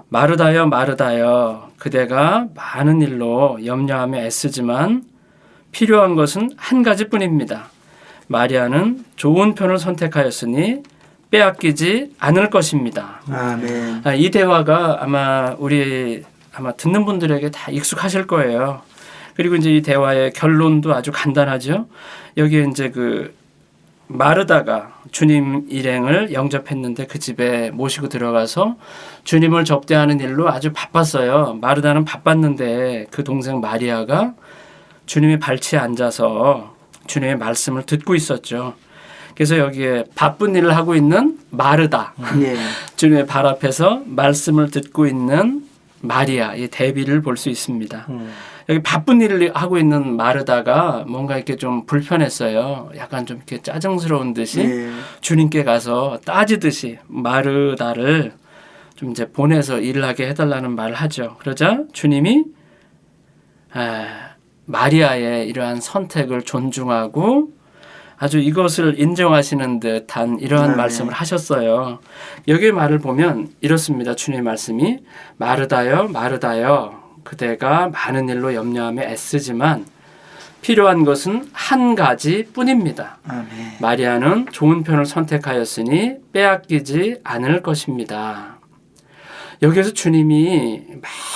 마르다여 마르다여 그대가 많은 일로 염려하며 애쓰지만 필요한 것은 한 가지뿐입니다. 마리아는 좋은 편을 선택하였으니 빼앗기지 않을 것입니다. 아멘. 이 대화가 아마 듣는 분들에게 다 익숙하실 거예요. 그리고 이제 이 대화의 결론도 아주 간단하죠. 여기에 이제 그 마르다가 주님 일행을 영접했는데 그 집에 모시고 들어가서 주님을 접대하는 일로 아주 바빴어요. 마르다는 바빴는데 그 동생 마리아가 주님의 발치에 앉아서 주님의 말씀을 듣고 있었죠. 그래서 여기에 바쁜 일을 하고 있는 마르다, 예. 주님의 발 앞에서 말씀을 듣고 있는 마리아, 이 대비를 볼 수 있습니다. 여기 바쁜 일을 하고 있는 마르다가 뭔가 이렇게 좀 불편했어요. 약간 좀 이렇게 짜증스러운 듯이 예. 주님께 가서 따지듯이 마르다를 좀 이제 보내서 일을 하게 해달라는 말을 하죠. 그러자 주님이 마리아의 이러한 선택을 존중하고 아주 이것을 인정하시는 듯한 이러한 네. 말씀을 하셨어요. 여기의 말을 보면 이렇습니다. 주님의 말씀이 마르다여 마르다여 그대가 많은 일로 염려하며 애쓰지만 필요한 것은 한 가지뿐입니다. 아멘. 마리아는 좋은 편을 선택하였으니 빼앗기지 않을 것입니다. 여기서 주님이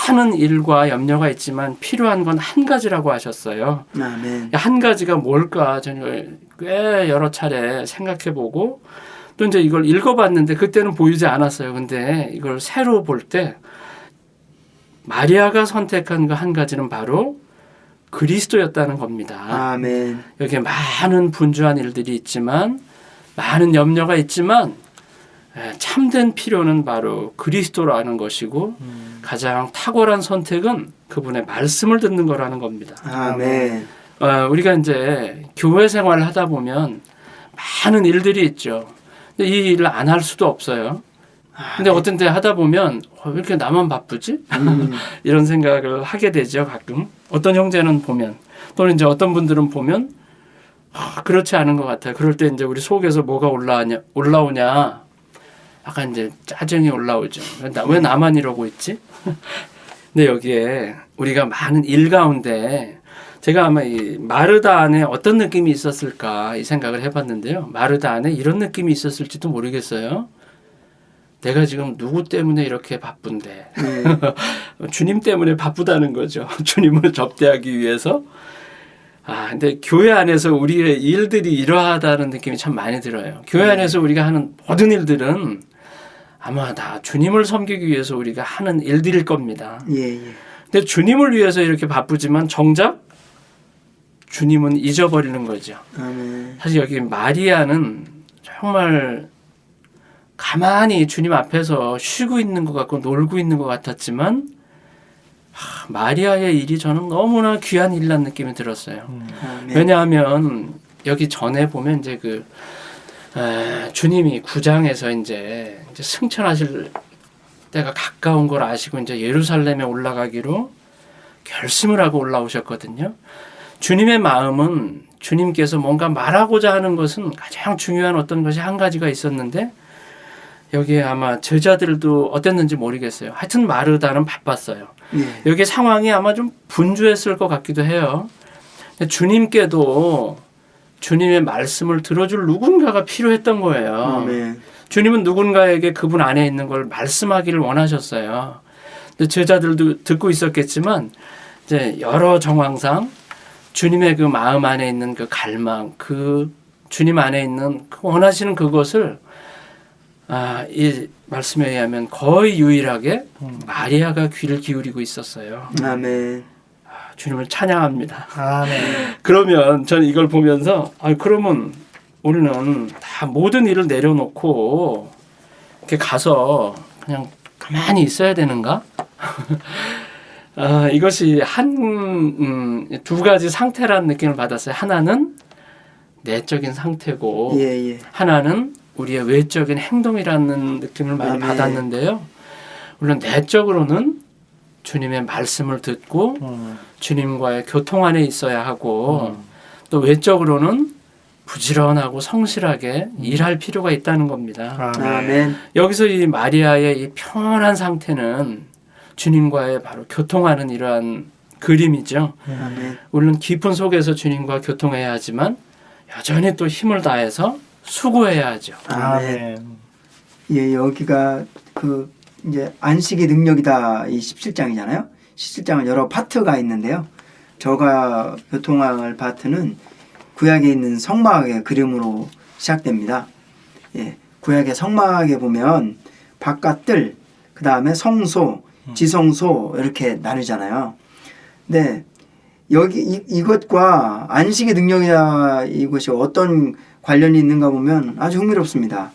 많은 일과 염려가 있지만 필요한 건 한 가지라고 하셨어요. 아멘. 한 가지가 뭘까 저는 꽤 여러 차례 생각해보고 또 이제 이걸 읽어봤는데 그때는 보이지 않았어요. 근데 이걸 새로 볼 때 마리아가 선택한 그 한 가지는 바로 그리스도였다는 겁니다. 아멘. 여기에 많은 분주한 일들이 있지만 많은 염려가 있지만 참된 필요는 바로 그리스도라는 것이고 가장 탁월한 선택은 그분의 말씀을 듣는 거라는 겁니다. 아멘. 우리가 이제 교회 생활을 하다 보면 많은 일들이 있죠. 근데 이 일을 안 할 수도 없어요. 근데 어떤 때 하다 보면 왜 이렇게 나만 바쁘지? 이런 생각을 하게 되죠. 가끔 어떤 형제는 보면 또는 이제 어떤 분들은 보면 그렇지 않은 것 같아요. 그럴 때 이제 우리 속에서 뭐가 올라오냐 약간 이제 짜증이 올라오죠. 왜 나만 이러고 있지? 근데 여기에 우리가 많은 일 가운데 제가 아마 이 마르다 안에 어떤 느낌이 있었을까 이 생각을 해봤는데요. 마르다 안에 이런 느낌이 있었을지도 모르겠어요. 내가 지금 누구 때문에 이렇게 바쁜데 주님 때문에 바쁘다는 거죠. 주님을 접대하기 위해서. 근데 교회 안에서 우리의 일들이 이러하다는 느낌이 참 많이 들어요. 교회 안에서 우리가 하는 모든 일들은 아마 다 주님을 섬기기 위해서 우리가 하는 일들일 겁니다. 예, 예. 근데 주님을 위해서 이렇게 바쁘지만 정작 주님은 잊어버리는 거죠. 아멘. 사실 여기 마리아는 정말 가만히 주님 앞에서 쉬고 있는 것 같고 놀고 있는 것 같았지만 마리아의 일이 저는 너무나 귀한 일이라는 느낌이 들었어요. 아멘. 왜냐하면 여기 전에 보면 이제 주님이 9장에서 이제 승천하실 때가 가까운 걸 아시고 이제 예루살렘에 올라가기로 결심을 하고 올라오셨거든요. 주님의 마음은 주님께서 뭔가 말하고자 하는 것은 가장 중요한 어떤 것이 한 가지가 있었는데 여기에 아마 제자들도 어땠는지 모르겠어요. 하여튼 마르다는 바빴어요. 예. 여기 상황이 아마 좀 분주했을 것 같기도 해요. 주님께도 주님의 말씀을 들어줄 누군가가 필요했던 거예요. 아멘. 주님은 누군가에게 그분 안에 있는 걸 말씀하기를 원하셨어요. 근데 제자들도 듣고 있었겠지만 이제 여러 정황상 주님의 그 마음 안에 있는 그 갈망, 그 주님 안에 있는 그 원하시는 그것을 이 말씀에 의하면 거의 유일하게 마리아가 귀를 기울이고 있었어요. 아멘. 주님을 찬양합니다. 아멘. 그러면 저는 이걸 보면서 그러면 우리는 다 모든 일을 내려놓고 이렇게 가서 그냥 가만히 있어야 되는가? 이것이 두 가지 상태라는 느낌을 받았어요. 하나는 내적인 상태고 예, 예. 하나는 우리의 외적인 행동이라는 느낌을 많이 아멘. 받았는데요. 물론 내적으로는 주님의 말씀을 듣고 주님과의 교통 안에 있어야 하고 또 외적으로는 부지런하고 성실하게 일할 필요가 있다는 겁니다. 아멘. 여기서 이 마리아의 이 평온한 상태는 주님과의 바로 교통하는 이러한 그림이죠. 아멘. 우리는 깊은 속에서 주님과 교통해야 하지만 여전히 또 힘을 다해서 수고해야 하죠. 아멘. 예, 여기가 그 이제 안식의 능력이다 이 17장이잖아요. 17장은 여러 파트가 있는데요. 저가 교통할 파트는 구약에 있는 성막의 그림으로 시작됩니다. 예, 구약의 성막에 보면 바깥들, 그 다음에 성소, 지성소 이렇게 나누잖아요. 근데 여기 이것과 안식의 능력이다 이것이 어떤 관련이 있는가 보면 아주 흥미롭습니다.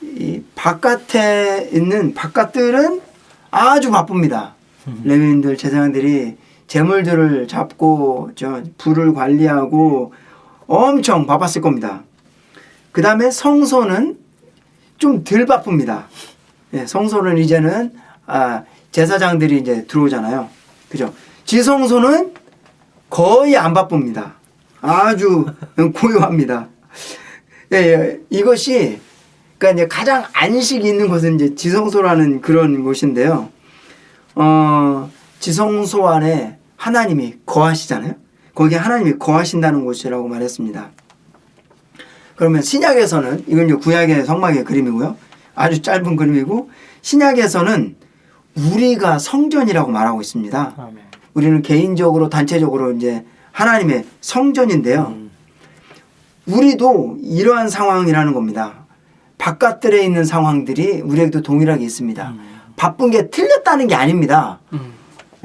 이 바깥에 있는 바깥들은 아주 바쁩니다. 레위인들 제사장들이 제물들을 잡고 불을 관리하고 엄청 바빴을 겁니다. 그 다음에 성소는 좀 덜 바쁩니다. 예, 성소는 이제는 제사장들이 이제 들어오잖아요. 그죠? 지성소는 거의 안 바쁩니다. 아주 고요합니다. 예, 예, 이것이 그러니까 이제 가장 안식이 있는 곳은 이제 지성소라는 그런 곳인데요. 지성소 안에 하나님이 거하시잖아요. 거기에 하나님이 거하신다는 곳이라고 말했습니다. 그러면 신약에서는 이건 이제 구약의 성막의 그림이고요. 아주 짧은 그림이고 신약에서는 우리가 성전이라고 말하고 있습니다. 아멘. 우리는 개인적으로 단체적으로 이제 하나님의 성전인데요. 우리도 이러한 상황이라는 겁니다. 바깥들에 있는 상황들이 우리에게도 동일하게 있습니다. 바쁜 게 틀렸다는 게 아닙니다.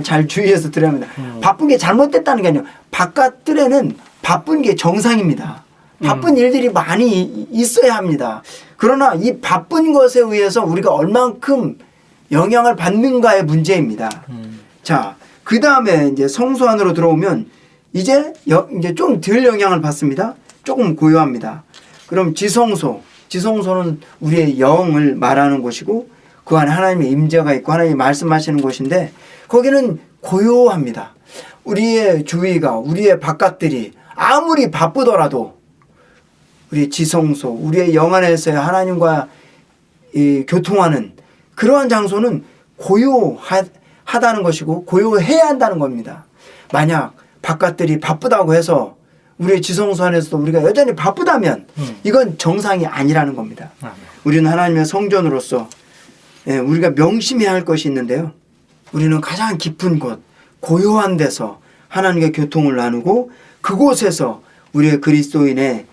잘 주의해서 들어야 합니다. 바쁜 게 잘못됐다는 게 아니에요. 바깥들에는 바쁜 게 정상입니다. 바쁜 일들이 많이 있어야 합니다. 그러나 이 바쁜 것에 의해서 우리가 얼만큼 영향을 받는가의 문제입니다. 자, 그 다음에 이제 성소 안으로 들어오면 이제 좀 덜 영향을 받습니다. 조금 고요합니다. 그럼 지성소는 우리의 영을 말하는 곳이고 그 안에 하나님의 임재가 있고 하나님이 말씀하시는 곳인데 거기는 고요합니다. 우리의 주위가 우리의 바깥들이 아무리 바쁘더라도 우리의 지성소, 우리의 영 안에서의 하나님과 교통하는 그러한 장소는 고요하다는 것이고 고요해야 한다는 겁니다. 만약 바깥들이 바쁘다고 해서 우리의 지성소 안에서도 우리가 여전히 바쁘다면 이건 정상이 아니라는 겁니다. 우리는 하나님의 성전으로서 우리가 명심해야 할 것이 있는데요. 우리는 가장 깊은 곳, 고요한 데서 하나님과 교통을 나누고 그곳에서 우리의 그리스도인의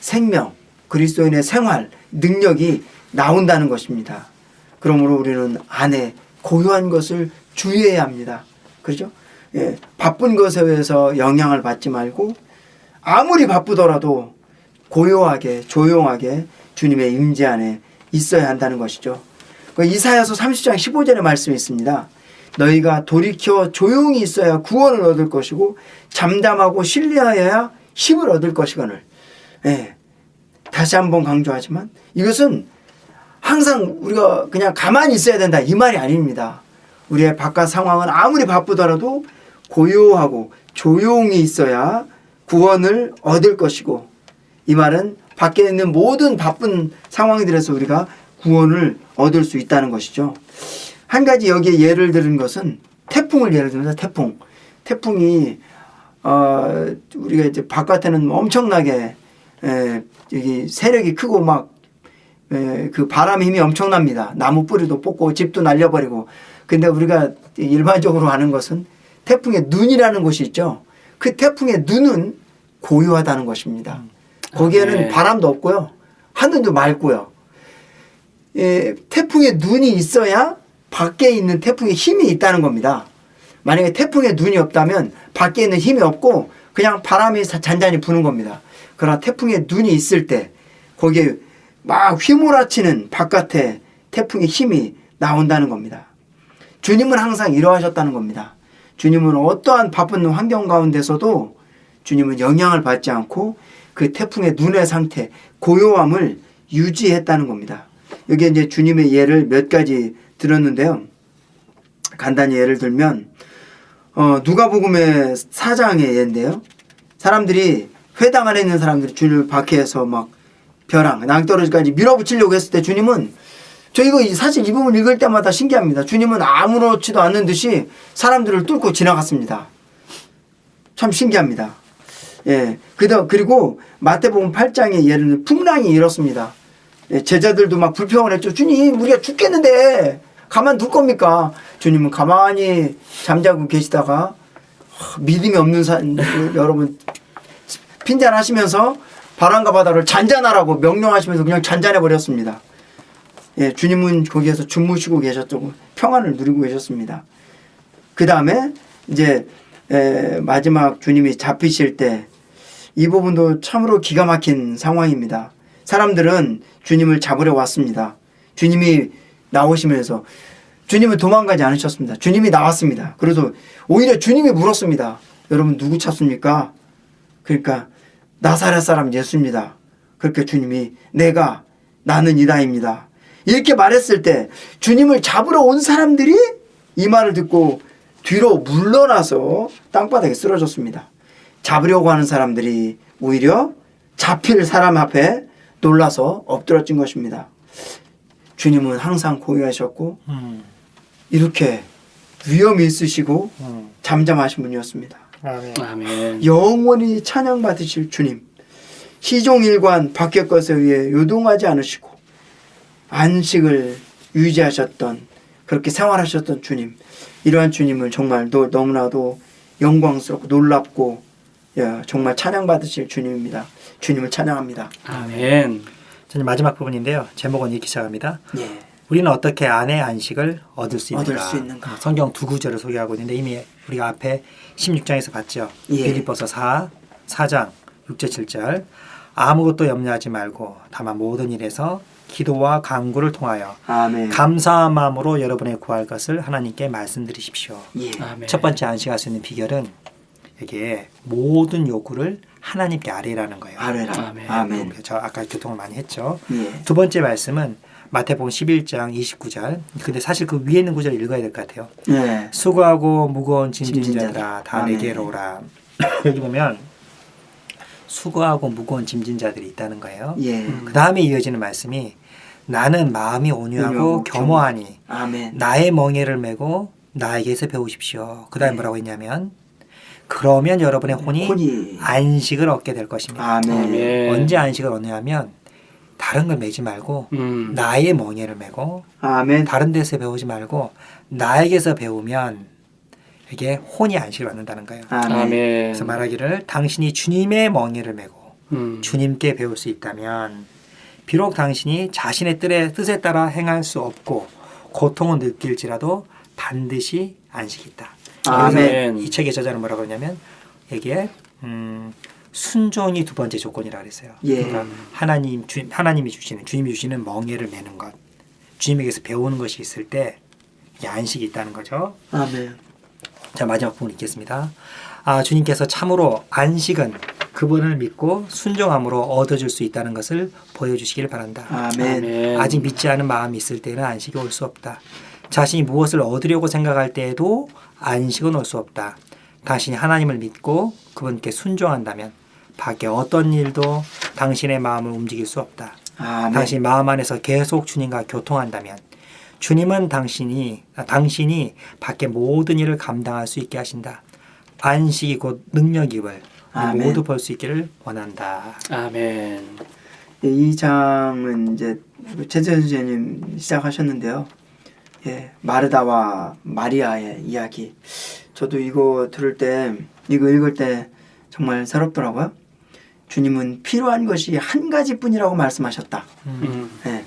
생명, 그리스도인의 생활, 능력이 나온다는 것입니다. 그러므로 우리는 안에 고요한 것을 주의해야 합니다. 그렇죠? 예, 바쁜 것에 의해서 영향을 받지 말고 아무리 바쁘더라도 고요하게 조용하게 주님의 임재 안에 있어야 한다는 것이죠. 이사야서 30장 15절의 말씀이 있습니다. 너희가 돌이켜 조용히 있어야 구원을 얻을 것이고 잠잠하고 신뢰하여야 힘을 얻을 것이거늘. 예, 다시 한번 강조하지만 이것은 항상 우리가 그냥 가만히 있어야 된다 이 말이 아닙니다. 우리의 바깥 상황은 아무리 바쁘더라도 고요하고 조용히 있어야 구원을 얻을 것이고 이 말은 밖에 있는 모든 바쁜 상황들에서 우리가 구원을 얻을 수 있다는 것이죠. 한 가지 여기에 예를 들은 것은 태풍을 예를 들면서 태풍이 우리가 이제 바깥에는 엄청나게 여기 세력이 크고 막 그 바람의 힘이 엄청납니다. 나무 뿌리도 뽑고 집도 날려버리고. 근데 우리가 일반적으로 아는 것은 태풍의 눈이라는 것이 있죠. 그 태풍의 눈은 고요하다는 것입니다. 거기에는 바람도 없고요. 하늘도 맑고요. 태풍의 눈이 있어야 밖에 있는 태풍의 힘이 있다는 겁니다. 만약에 태풍의 눈이 없다면 밖에 있는 힘이 없고 그냥 바람이 잔잔히 부는 겁니다. 그러나 태풍의 눈이 있을 때 거기에 막 휘몰아치는 바깥에 태풍의 힘이 나온다는 겁니다. 주님은 항상 이러하셨다는 겁니다. 주님은 어떠한 바쁜 환경 가운데서도 주님은 영향을 받지 않고 그 태풍의 눈의 상태, 고요함을 유지했다는 겁니다. 여기에 이제 주님의 예를 몇 가지 들었는데요. 간단히 예를 들면 누가복음의 4장의 예인데요. 사람들이 회당 안에 있는 사람들이 주님을 박해해서 막 벼랑, 낭떠러지까지 밀어붙이려고 했을 때 주님은 저 이거 사실 이 부분 읽을 때마다 신기합니다. 주님은 아무렇지도 않는 듯이 사람들을 뚫고 지나갔습니다. 참 신기합니다. 예. 그리고 마태복음 8장의 예를 풍랑이 이렇습니다. 예, 제자들도 막 불평을 했죠. 주님, 우리가 죽겠는데 가만둘 겁니까? 주님은 가만히 잠자고 계시다가 믿음이 없는 여러분 핀잔하시면서 바람과 바다를 잔잔하라고 명령하시면서 그냥 잔잔해 버렸습니다. 예, 주님은 거기에서 주무시고 계셨고 평안을 누리고 계셨습니다. 그 다음에 이제 마지막 주님이 잡히실 때 이 부분도 참으로 기가 막힌 상황입니다. 사람들은 주님을 잡으려 왔습니다. 주님이 나오시면서 주님은 도망가지 않으셨습니다. 주님이 나왔습니다. 그래서 오히려 주님이 물었습니다. 여러분 누구 찾습니까? 그러니까 나사렛 사람 예수입니다. 그렇게 주님이 나는 이다입니다. 이렇게 말했을 때 주님을 잡으러 온 사람들이 이 말을 듣고 뒤로 물러나서 땅바닥에 쓰러졌습니다. 잡으려고 하는 사람들이 오히려 잡힐 사람 앞에 놀라서 엎드러진 것입니다. 주님은 항상 고요하셨고 이렇게 위험이 있으시고 잠잠하신 분이었습니다. 아멘. 영원히 찬양받으실 주님. 시종일관 밖의 것에 의해 요동하지 않으시고 안식을 유지하셨던 그렇게 생활하셨던 주님. 이러한 주님을 정말 너무나도 영광스럽고 놀랍고 정말 찬양받으실 주님입니다. 주님을 찬양합니다. 아멘. 저는 마지막 부분인데요. 제목은 이렇게 시작합니다. 예. 우리는 어떻게 안의 안식을 얻을 수 있는가? 얻을 수 있는가? 성경 두 구절을 소개하고 있는데 이미 우리가 앞에 16장에서 봤죠. 예. 빌립보서 4장 6절 7절 아무것도 염려하지 말고 다만 모든 일에서 기도와 간구를 통하여 아멘. 감사한 마음으로 여러분의 구할 것을 하나님께 말씀드리십시오. 예. 아멘. 첫 번째 안식할 수 있는 비결은 이게 모든 요구를 하나님께 아뢰라는 거예요. 아뢰라. 아멘. 아멘. 저 아까 교통을 많이 했죠. 예. 두 번째 말씀은 마태복음 11장 29절. 근데 사실 그 위에 있는 구절을 읽어야 될 것 같아요. 예. 수고하고 무거운 짐진 짐진 자들아 다 아멘. 내게로 오라. 여기 보면 수고하고 무거운 짐진 자들이 있다는 거예요. 예. 그 다음에 이어지는 말씀이 나는 마음이 온유하고 겸허하니 아멘. 나의 멍에를 메고 나에게서 배우십시오. 그 다음에 뭐라고 했냐면 그러면 여러분의 혼이 안식을 얻게 될 것입니다. 아멘. 아멘. 언제 안식을 얻냐면 다른 걸 매지 말고 나의 멍에를 메고 아멘. 다른 데서 배우지 말고 나에게서 배우면 이게 혼이 안식을 얻는다는 거예요. 아멘. 아멘. 그래서 말하기를 당신이 주님의 멍에를 메고 주님께 배울 수 있다면 비록 당신이 자신의 뜻에 따라 행할 수 없고 고통을 느낄지라도 반드시 안식이 있다. 아멘. 이 책의 저자는 뭐라고 하냐면 여기에 순종이 두 번째 조건이라 그랬어요. 예. 그러니까 주님이 주시는 멍에를 메는 것, 주님에게서 배우는 것이 있을 때 이게 안식이 있다는 거죠. 아멘. 자, 마지막 부분 읽겠습니다. 주님께서 참으로 안식은 그분을 믿고 순종함으로 얻어줄 수 있다는 것을 보여주시길 바란다. 아멘. 아멘. 아직 믿지 않은 마음이 있을 때는 안식이 올 수 없다. 자신이 무엇을 얻으려고 생각할 때에도 안식은 올 수 없다. 당신이 하나님을 믿고 그분께 순종한다면 밖에 어떤 일도 당신의 마음을 움직일 수 없다. 아멘. 당신이 마음 안에서 계속 주님과 교통한다면 주님은 당신이 밖에 모든 일을 감당할 수 있게 하신다. 안식이 곧 능력임을 아멘. 모두 볼 수 있기를 원한다. 아멘. 이 장은 이제 최재현 선생님 시작하셨는데요. 예, 마르다와 마리아의 이야기. 저도 이거 들을 때, 이거 읽을 때 정말 새롭더라고요. 주님은 필요한 것이 한 가지뿐이라고 말씀하셨다. 예.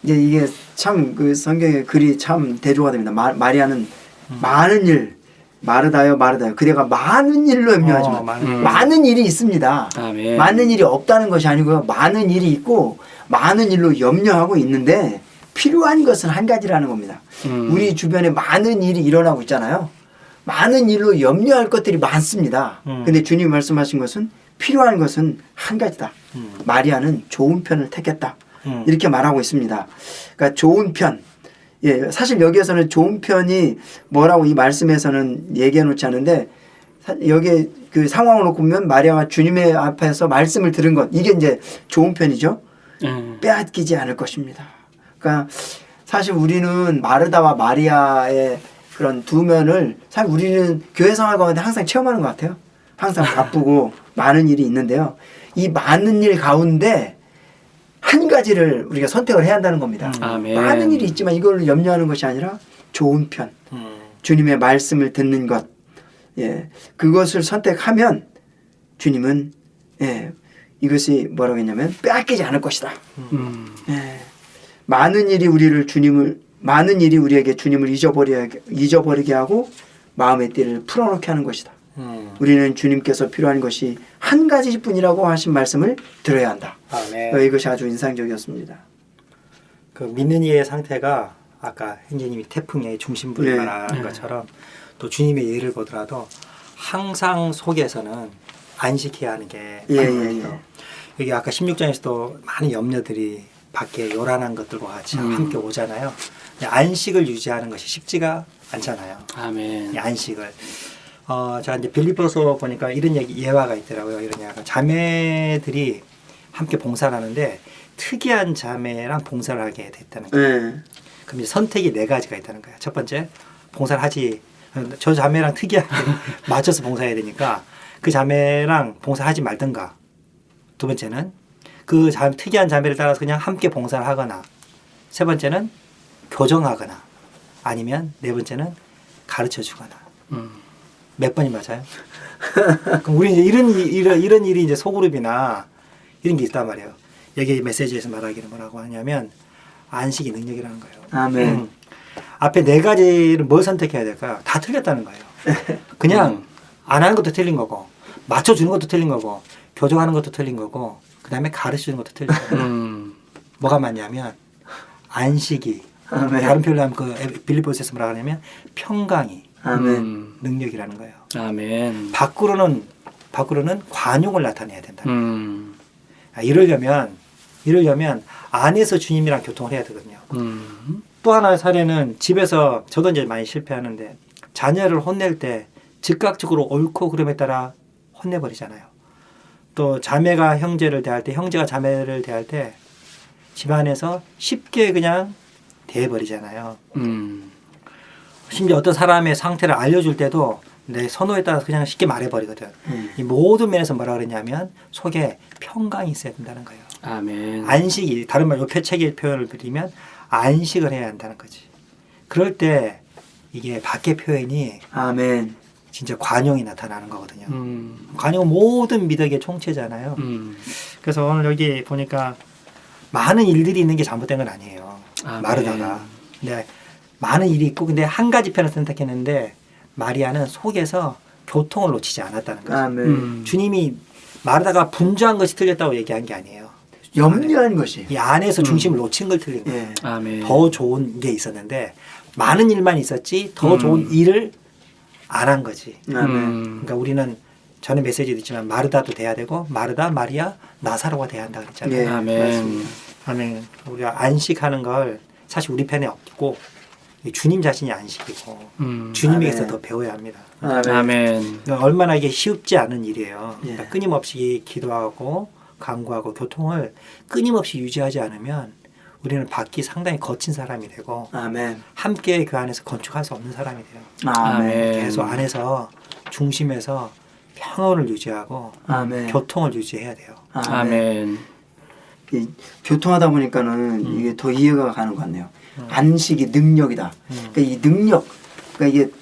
이제 이게 참 그 성경의 글이 참 대조가 됩니다. 마리아는 많은 일, 마르다요. 그대가 많은 일로 염려하지만 많은 일이 있습니다. 아멘. 많은 일이 없다는 것이 아니고요. 많은 일이 있고 많은 일로 염려하고 있는데 필요한 것은 한 가지라는 겁니다. 우리 주변에 많은 일이 일어나고 있잖아요. 많은 일로 염려할 것들이 많습니다. 근데 주님 말씀하신 것은 필요한 것은 한 가지다. 마리아는 좋은 편을 택했다. 이렇게 말하고 있습니다. 그러니까 좋은 편. 예, 사실 여기에서는 좋은 편이 뭐라고 이 말씀에서는 얘기해 놓지 않은데 여기 그 상황을 놓고 보면 마리아가 주님의 앞에서 말씀을 들은 것 이게 이제 좋은 편이죠. 빼앗기지 않을 것입니다. 그러니까 사실 우리는 마르다와 마리아의 그런 두 면을 사실 우리는 교회 생활 가운데 항상 체험하는 것 같아요. 항상 바쁘고 많은 일이 있는데요. 이 많은 일 가운데 한 가지를 우리가 선택을 해야 한다는 겁니다. 아멘. 많은 일이 있지만 이걸 염려하는 것이 아니라 좋은 편, 주님의 말씀을 듣는 것, 예, 그것을 선택하면 주님은 예, 이것이 뭐라고 했냐면 빼앗기지 않을 것이다. 예, 많은 일이 우리에게 주님을 잊어버리게 하고 마음의 띠를 풀어놓게 하는 것이다. 우리는 주님께서 필요한 것이 한 가지뿐이라고 하신 말씀을 들어야 한다. 아멘. 이것이 아주 인상적이었습니다. 그 믿는 이의 상태가 아까 형제님이 태풍의 중심부를 네. 말하는 것처럼 또 주님의 예를 보더라도 항상 속에서는 안식해야 하는 게 맞거든요. 여기 아까 16장에서도 많은 염려들이 밖에 요란한 것들과 같이 함께 오잖아요. 안식을 유지하는 것이 쉽지가 않잖아요. 아멘. 이 안식을. 제가 이제 빌립보서 보니까 이런 예화가 있더라고요. 이런 예화가 자매들이 함께 봉사를 하는데 특이한 자매랑 봉사를 하게 됐다는 거예요. 그럼 이제 선택이 네 가지가 있다는 거예요. 첫 번째, 봉사를 하지. 저 자매랑 특이하게 맞춰서 봉사해야 되니까 그 자매랑 봉사하지 말든가. 두 번째는 그 특이한 자매를 따라서 그냥 함께 봉사를 하거나. 세 번째는 교정하거나. 아니면 네 번째는 가르쳐 주거나. 몇 번이 맞아요? 그럼 우리 이제 이런 일이 이제 소그룹이나 이런 게 있단 말이에요. 여기 메시지에서 말하기는 뭐라고 하냐면 안식이 능력이라는 거예요. 아멘. 앞에 네 가지를 뭘 선택해야 될까요? 다 틀렸다는 거예요. 그냥 안 하는 것도 틀린 거고 맞춰주는 것도 틀린 거고 교정하는 것도 틀린 거고 그 다음에 가르쳐주는 것도 틀린 거예요. 뭐가 맞냐면 안식이 아멘. 다른 표현로 하면 그 빌립보서에서 뭐라 하냐면 평강이 아멘. 능력이라는 거예요. 아멘. 밖으로는 관용을 나타내야 된다. 이러려면 안에서 주님이랑 교통을 해야 되거든요. 또 하나의 사례는 집에서 저도 이제 많이 실패하는데 자녀를 혼낼 때 즉각적으로 옳고 그름에 따라 혼내버리잖아요. 또 자매가 형제를 대할 때 형제가 자매를 대할 때 집안에서 쉽게 그냥 대해버리잖아요. 심지어 어떤 사람의 상태를 알려줄 때도 내 선호에 따라서 그냥 쉽게 말해버리거든. 이 모든 면에서 뭐라 그러냐면 속에 평강이 있어야 된다는 거예요. 아멘. 안식이 다른 말로 책의 표현을 드리면 안식을 해야 한다는 거지. 그럴 때 이게 밖의 표현이 아멘. 진짜 관용이 나타나는 거거든요. 관용은 모든 미덕의 총체잖아요. 그래서 오늘 여기 보니까 많은 일들이 있는 게 잘못된 건 아니에요. 아멘. 마르다가. 근데 많은 일이 있고 근데 한 가지 편을 선택했는데 마리아는 속에서 교통을 놓치지 않았다는 거죠. 아멘. 주님이 마르다가 분주한 것이 틀렸다고 얘기한 게 아니에요. 염려한 것이. 이 안에서 중심을 놓친 걸 틀린 거예요. 예. 아멘. 더 좋은 게 있었는데 많은 일만 있었지 더 좋은 일을 안 한 거지. 아멘. 그러니까 우리는 전에 메시지도 있지만 마르다도 돼야 되고 마르다, 마리아, 나사로가 돼야 한다 그랬잖아요. 예. 아멘. 아멘. 우리가 안식하는 걸 사실 우리 편에 없고 주님 자신이 안식이고 주님에게서 아멘. 더 배워야 합니다. 아멘. 아멘. 그러니까 얼마나 이게 쉽지 않은 일이에요. 예. 그러니까 끊임없이 기도하고 강구하고 교통을 끊임없이 유지하지 않으면 우리는 밖이 상당히 거친 사람이 되고 아멘. 함께 그 안에서 건축할 수 없는 사람이 돼요. 아멘. 계속 안에서 중심에서 평온을 유지하고 아멘. 교통을 유지해야 돼요. 아멘. 이 교통하다 보니까는 이게 더 이해가 가는 것 같네요. 안식이 능력이다. 그러니까 이 능력, 그러니까 이게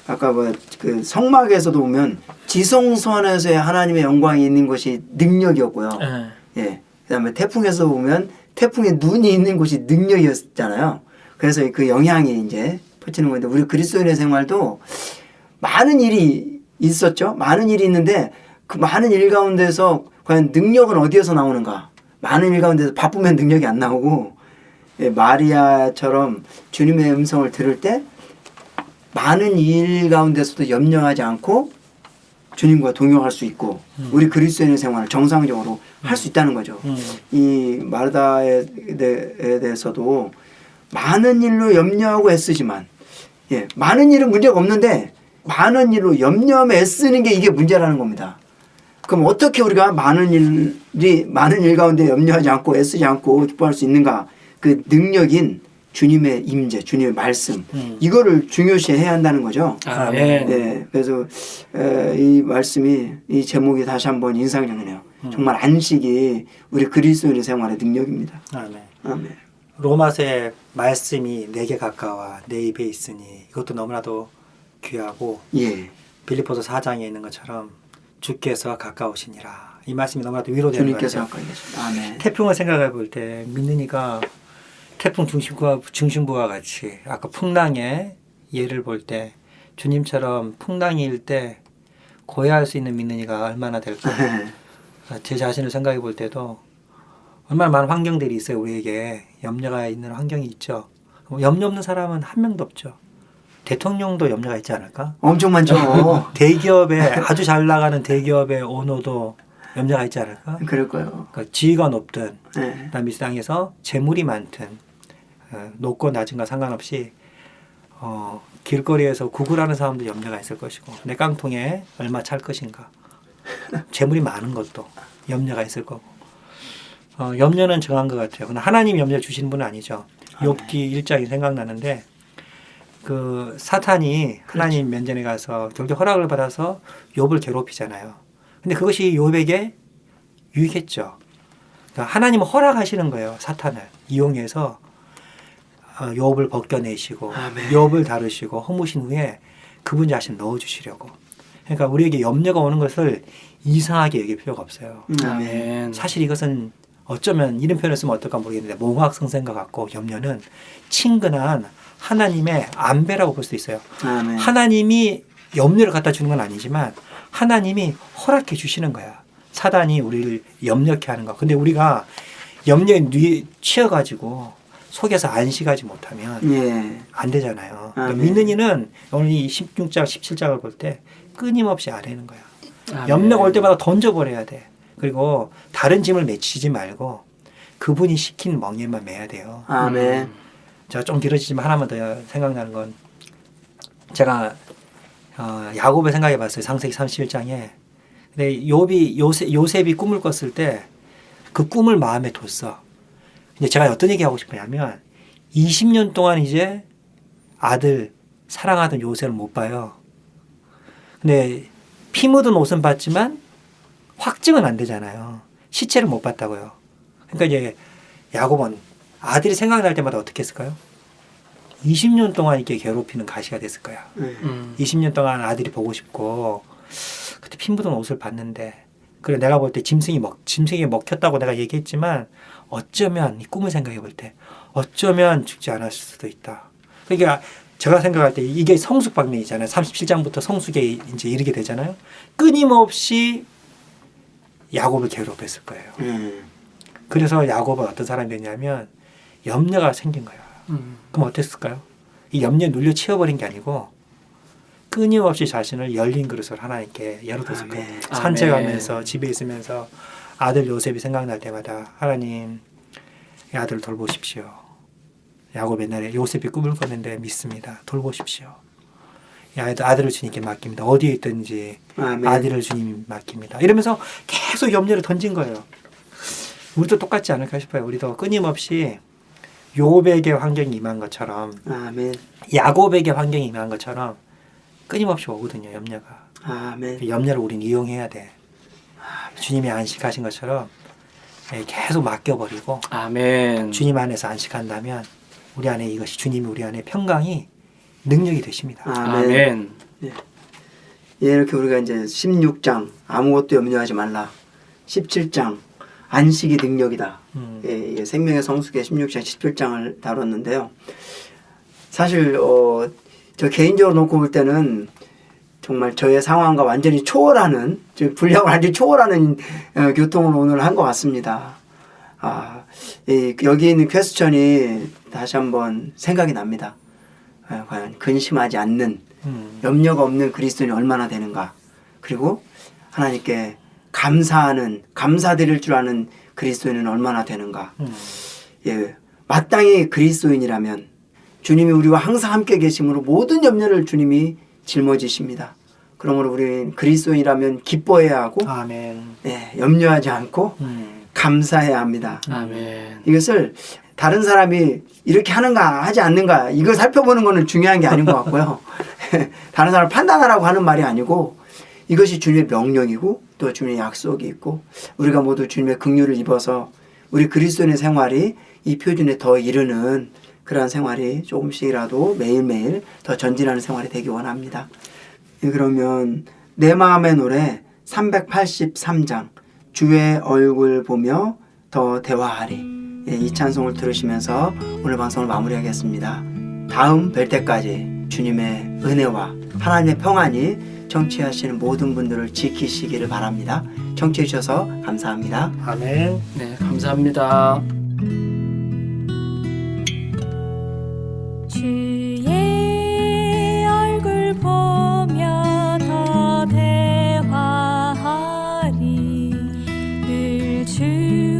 아까 뭐 그 성막에서도 보면 지성소안에서의 하나님의 영광이 있는 것이 능력이었고요. 예. 그다음에 태풍에서 보면 태풍에 눈이 있는 곳이 능력이었잖아요. 그래서 그 영향이 이제 퍼지는 건데 우리 그리스도인의 생활도 많은 일이 있었죠. 많은 일이 있는데 그 많은 일 가운데서 과연 능력은 어디에서 나오는가? 많은 일 가운데서 바쁘면 능력이 안 나오고 예, 마리아처럼 주님의 음성을 들을 때 많은 일 가운데서도 염려하지 않고 주님과 동역할 수 있고 우리 그리스도인의 생활을 정상적으로 할 수 있다는 거죠. 이 마르다에 대해서도 많은 일로 염려하고 애쓰지만 예, 많은 일은 문제가 없는데 많은 일로 염려하며 애쓰는 게 이게 문제라는 겁니다. 그럼 어떻게 우리가 많은 일 가운데 염려하지 않고 애쓰지 않고 기뻐할 수 있는가? 그 능력인 주님의 임재, 주님의 말씀 이거를 중요시해야 한다는 거죠. 아멘. 네, 그래서 이 말씀이 이 제목이 다시 한번 인상적이네요. 정말 안식이 우리 그리스도인의 생활의 능력입니다. 아멘. 아멘. 로마서의 말씀이 내게 가까워 내 입에 있으니 이것도 너무나도 귀하고 예, 빌립보서 4장에 있는 것처럼 주께서 가까우시니라. 이 말씀이 너무나도 위로되는 것 주님께서 같아요. 가까이 계십니다. 아멘. 태풍을 생각해 볼 때 믿는 이가 태풍 중심부와 같이 아까 풍랑의 예를 볼 때 주님처럼 풍랑이 일 때 고해할 수 있는 믿는 이가 얼마나 될까? 제 자신을 생각해 볼 때도 얼마나 많은 환경들이 있어요. 우리에게 염려가 있는 환경이 있죠. 염려 없는 사람은 한 명도 없죠. 대통령도 염려가 있지 않을까? 엄청 많죠. 대기업에 아주 잘 나가는 대기업의 오너도 염려가 있지 않을까? 그럴 거예요. 그러니까 지위가 높든 네. 그다음에 이 세상에서 재물이 많든 높고 낮은가 상관없이 길거리에서 구글하는 사람도 염려가 있을 것이고 내 깡통에 얼마 찰 것인가 재물이 많은 것도 염려가 있을 거고 염려는 정한 것 같아요. 그러나 하나님 염려 주시는 분은 아니죠. 욥기 1장이 생각나는데 그 사탄이 하나님 면전에 가서 결국 허락을 받아서 욥을 괴롭히잖아요. 근데 그것이 욥에게 유익했죠. 그러니까 하나님은 허락하시는 거예요. 사탄을 이용해서 욥을 벗겨내시고 아멘. 욥을 다루시고 허무신 후에 그분 자신을 넣어주시려고. 그러니까 우리에게 염려가 오는 것을 이상하게 여길 필요가 없어요. 아멘. 사실 이것은 어쩌면 이런 표현을 쓰면 어떨까 모르겠는데 몽학성생과 같고 염려는 친근한 하나님의 안배라고 볼 수 있어요. 아멘. 하나님이 염려를 갖다 주는 건 아니지만 하나님이 허락해 주시는 거야. 사단이 우리를 염려케 하는 거. 근데 우리가 염려에 뉘에 치여가지고 속에서 안식하지 못하면 예. 안 되잖아요. 그러니까 아멘. 믿는 이는 오늘 이 16장, 17장을 볼 때 끊임없이 아뢰는 거야. 아멘. 염려가 올 때마다 던져버려야 돼. 그리고 다른 짐을 맺히지 말고 그분이 시킨 멍에만 매야 돼요. 아멘. 제가 좀 길어지지만 하나만 더 생각나는 건 제가 야곱을 생각해 봤어요. 창세기 31장에. 근데 요셉이 꿈을 꿨을 때 그 꿈을 마음에 뒀어. 근데 제가 어떤 얘기 하고 싶냐면 20년 동안 이제 아들 사랑하던 요셉을 못 봐요. 근데 피 묻은 옷은 봤지만 확증은 안 되잖아요. 시체를 못 봤다고요. 그러니까 이제 야곱은 아들이 생각날 때마다 어떻게 했을까요? 20년 동안 이렇게 괴롭히는 가시가 됐을 거야. 20년 동안 아들이 보고 싶고 그때 피 묻은 옷을 봤는데 그래 내가 볼 때 짐승이 먹혔다고 내가 얘기했지만 어쩌면 이 꿈을 생각해 볼 때 어쩌면 죽지 않았을 수도 있다. 그러니까 제가 생각할 때 이게 성숙방면이잖아요. 37장부터 성숙에 이제 이르게 되잖아요. 끊임없이 야곱을 괴롭혔을 거예요. 그래서 야곱은 어떤 사람이 됐냐면 염려가 생긴 거야. 그럼 어땠을까요? 이 염려에 눌려 치워버린 게 아니고 끊임없이 자신을 열린 그릇으로 하나님께 열어뒀을 거예요. 아멘. 산책하면서 집에 있으면서 아들 요셉이 생각날 때마다 하나님 이 아들을 돌보십시오. 야곱 옛날에 요셉이 꿈을 꿨는데 믿습니다. 돌보십시오. 이 아들을 주님께 맡깁니다. 어디에 있든지 아멘. 아들을 주님 맡깁니다. 이러면서 계속 염려를 던진 거예요. 우리도 똑같지 않을까 싶어요. 우리도 끊임없이 요백의 환경이 임한 것처럼 아멘. 야곱에게 환경이 임한 것처럼 끊임없이 오거든요. 염려가. 아멘. 그 염려를 우리는 이용해야 돼. 주님이 안식하신 것처럼 계속 맡겨버리고 아멘. 주님 안에서 안식한다면 우리 안에 이것이 주님이 우리 안에 평강이 능력이 되십니다. 아멘. 예, 이렇게 우리가 이제 16장 아무것도 염려하지 말라. 17장 안식이 능력이다. 예, 이게 생명의 성숙의 16장 17장을 다뤘는데요. 사실 저 개인적으로 놓고 볼 때는 정말 저의 상황과 완전히 초월하는, 분량을 완전히 초월하는 교통을 오늘 한 것 같습니다. 여기 있는 퀘스천이 다시 한번 생각이 납니다. 과연 근심하지 않는, 염려가 없는 그리스도인이 얼마나 되는가. 그리고 하나님께 감사하는, 감사드릴 줄 아는 그리스도인은 얼마나 되는가. 예, 마땅히 그리스도인이라면 주님이 우리와 항상 함께 계심으로 모든 염려를 주님이 짊어지십니다. 그러므로 우리는 그리스도인이라면 기뻐해야 하고 아멘. 예, 염려하지 않고 감사해야 합니다. 아멘. 이것을 다른 사람이 이렇게 하는가 하지 않는가 이걸 살펴보는 것은 중요한 게 아닌 것 같고요. 다른 사람을 판단하라고 하는 말이 아니고 이것이 주님의 명령이고 또 주님의 약속이 있고 우리가 모두 주님의 긍휼을 입어서 우리 그리스도인의 생활이 이 표준에 더 이르는 그러한 생활이 조금씩이라도 매일매일 더 전진하는 생활이 되기 원합니다. 그러면 내 마음의 노래 383장 주의 얼굴 보며 더 대화하리, 이 찬송을 들으시면서 오늘 방송을 마무리하겠습니다. 다음 뵐 때까지 주님의 은혜와 하나님의 평안이 청취하시는 모든 분들을 지키시기를 바랍니다. 청취해 주셔서 감사합니다. 아멘. 네, 감사합니다. 주의 얼굴 보며 더 대화하리 늘 주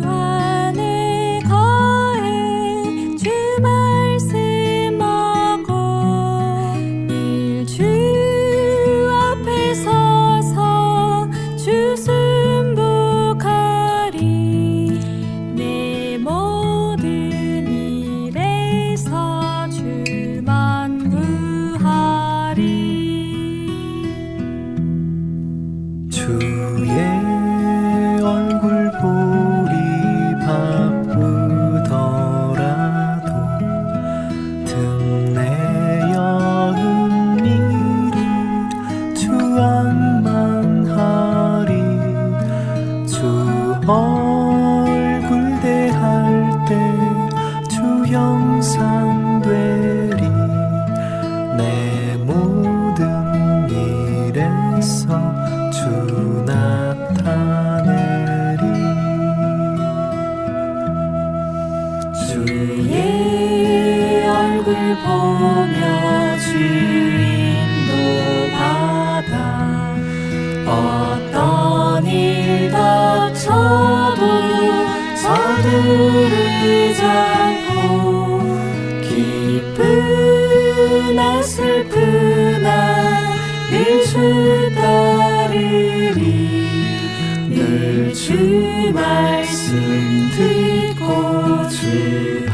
안에 거해 주 말씀하고 늘 주 앞에 서서 주 순복하리 내 모든 일에서 주만 구하리 주의 얼굴 보리 바쁘더라도 등내 여는 일이 주 앞만 하리 주 얼굴 대할 때 주 형상 되리 내 모든 일에서 주 나타내리 주의 얼굴 보며 주 인도받아 어떤 일 닥쳐도 서두르지 않고 기쁘나 슬프나 늘 주 따르리 늘 주 말씀 듣고 주